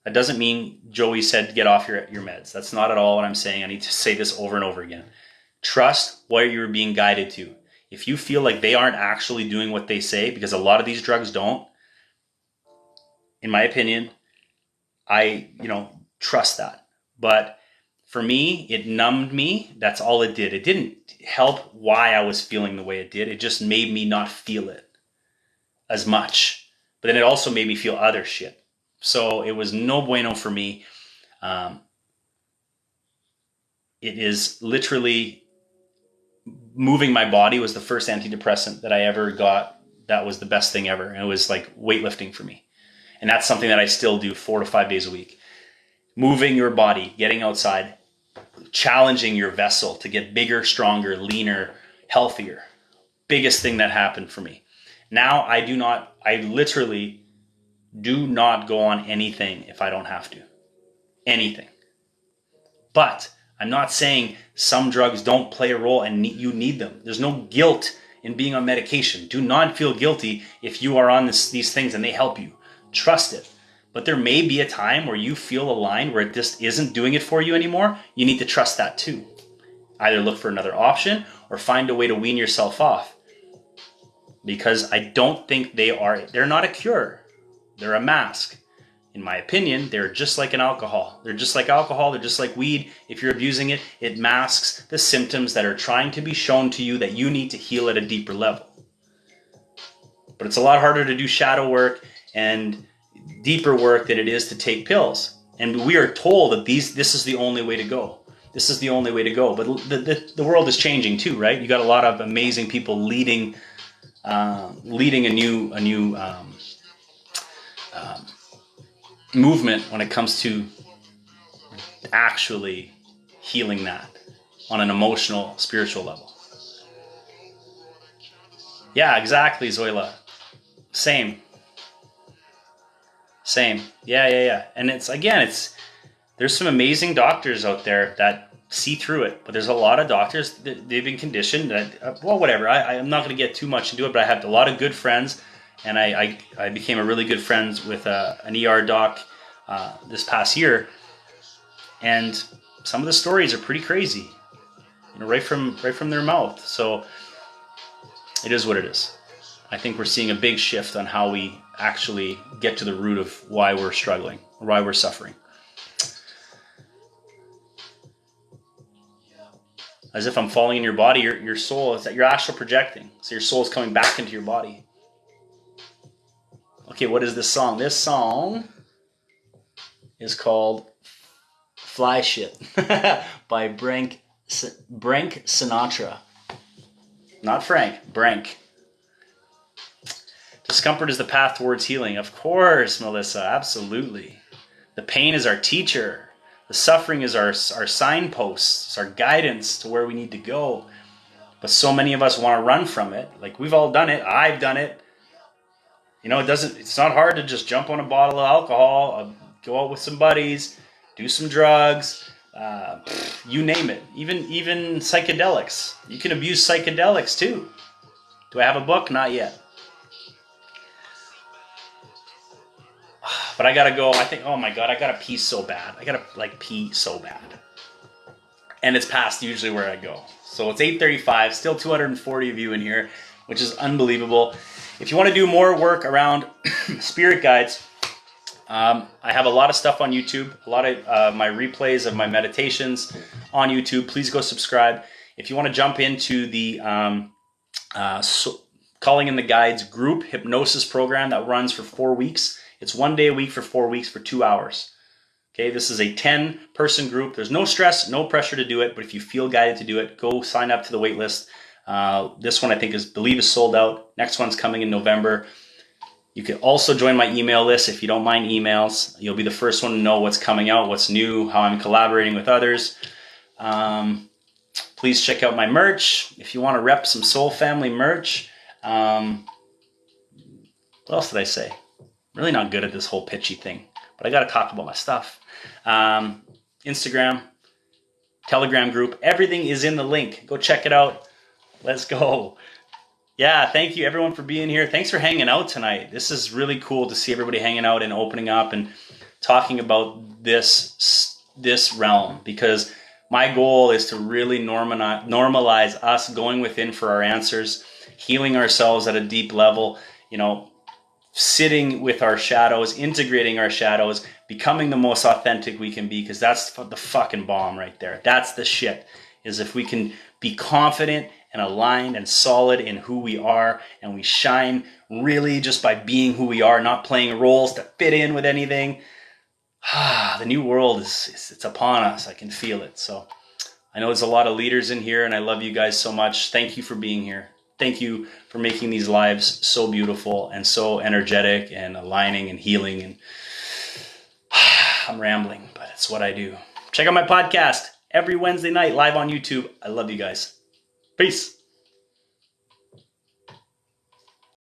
That doesn't mean Joey said get off your meds. That's not at all what I'm saying. I need to say this over and over again. Trust where you're being guided to. If you feel like they aren't actually doing what they say, because a lot of these drugs don't, in my opinion, I trust that. But For me, it numbed me. That's all it did. It didn't help why I was feeling the way it did. It just made me not feel it as much. But then it also made me feel other shit. So it was no bueno for me. It is literally moving my body was the first antidepressant that I ever got. That was the best thing ever. And it was like weightlifting for me. And that's something that I still do 4 to 5 days a week. Moving your body, getting outside, challenging your vessel to get bigger, stronger, leaner, healthier. Biggest thing that happened for me. Now I literally do not go on anything if I don't have to. Anything. But I'm not saying some drugs don't play a role and you need them. There's no guilt in being on medication. Do not feel guilty if you are on these things and they help you. Trust it. But there may be a time where you feel aligned where it just isn't doing it for you anymore. You need to trust that too. Either look for another option or find a way to wean yourself off. Because I don't think they're not a cure. They're a mask. In my opinion, they're just like an alcohol. They're just like alcohol. They're just like weed. If you're abusing it, it masks the symptoms that are trying to be shown to you that you need to heal at a deeper level. But it's a lot harder to do shadow work and deeper work than it is to take pills. And we are told that this is the only way to go. This is the only way to go. But the world is changing too, right? You got a lot of amazing people leading a new movement when it comes to actually healing that on an emotional, spiritual level. Yeah, exactly, Zoila. Same. Yeah. And there's some amazing doctors out there that see through it, but there's a lot of doctors that they've been conditioned that, well, whatever. I'm not going to get too much into it, but I have a lot of good friends, and I became a really good friend with an ER doc this past year, and some of the stories are pretty crazy, right from their mouth. So it is what it is. I think we're seeing a big shift on how we actually get to the root of why we're struggling, or why we're suffering. As if I'm falling in your body, your soul, it's that you're astral projecting. So your soul is coming back into your body. Okay, what is this song? This song is called Fly Shit by Brank Sinatra. Not Frank, Brank. Discomfort is the path towards healing. Of course, Melissa, absolutely. The pain is our teacher. The suffering is our signposts, it's our guidance to where we need to go. But so many of us want to run from it. Like, we've all done it. I've done it. It's not hard to just jump on a bottle of alcohol, go out with some buddies, do some drugs, you name it. Even psychedelics. You can abuse psychedelics too. Do I have a book? Not yet. But I gotta go. I think, oh my God, I gotta pee so bad. I gotta pee so bad. And it's past usually where I go. So it's 8:35, still 240 of you in here, which is unbelievable. If you want to do more work around spirit guides, I have a lot of stuff on YouTube, a lot of my replays of my meditations on YouTube. Please go subscribe. If you want to jump into the Calling in the Guides group hypnosis program that runs for 4 weeks, it's 1 day a week for 4 weeks for 2 hours. Okay, this is a 10-person group. There's no stress, no pressure to do it, but if you feel guided to do it, go sign up to the wait list. This one I believe is sold out. Next one's coming in November. You can also join my email list if you don't mind emails. You'll be the first one to know what's coming out, what's new, how I'm collaborating with others. Please check out my merch if you want to rep some Soul Family merch. What else did I say? I'm really not good at this whole pitchy thing, but I got to talk about my stuff. Instagram, Telegram group, everything is in the link. Go check it out. Let's go. Yeah, thank you everyone for being here. Thanks for hanging out tonight. This is really cool to see everybody hanging out and opening up and talking about this realm, because my goal is to really normalize us going within for our answers, healing ourselves at a deep level. sitting with our shadows, integrating our shadows, becoming the most authentic we can be, because that's the fucking bomb right there. That's the shit, is if we can be confident and aligned and solid in who we are, and we shine really just by being who we are, not playing roles to fit in with anything. The new world it's upon us. I can feel it. So I know there's a lot of leaders in here, and I love you guys so much. Thank you for being here. Thank you for making these lives so beautiful and so energetic and aligning and healing. And I'm rambling, but it's what I do. Check out my podcast every Wednesday night live on YouTube. I love you guys. Peace.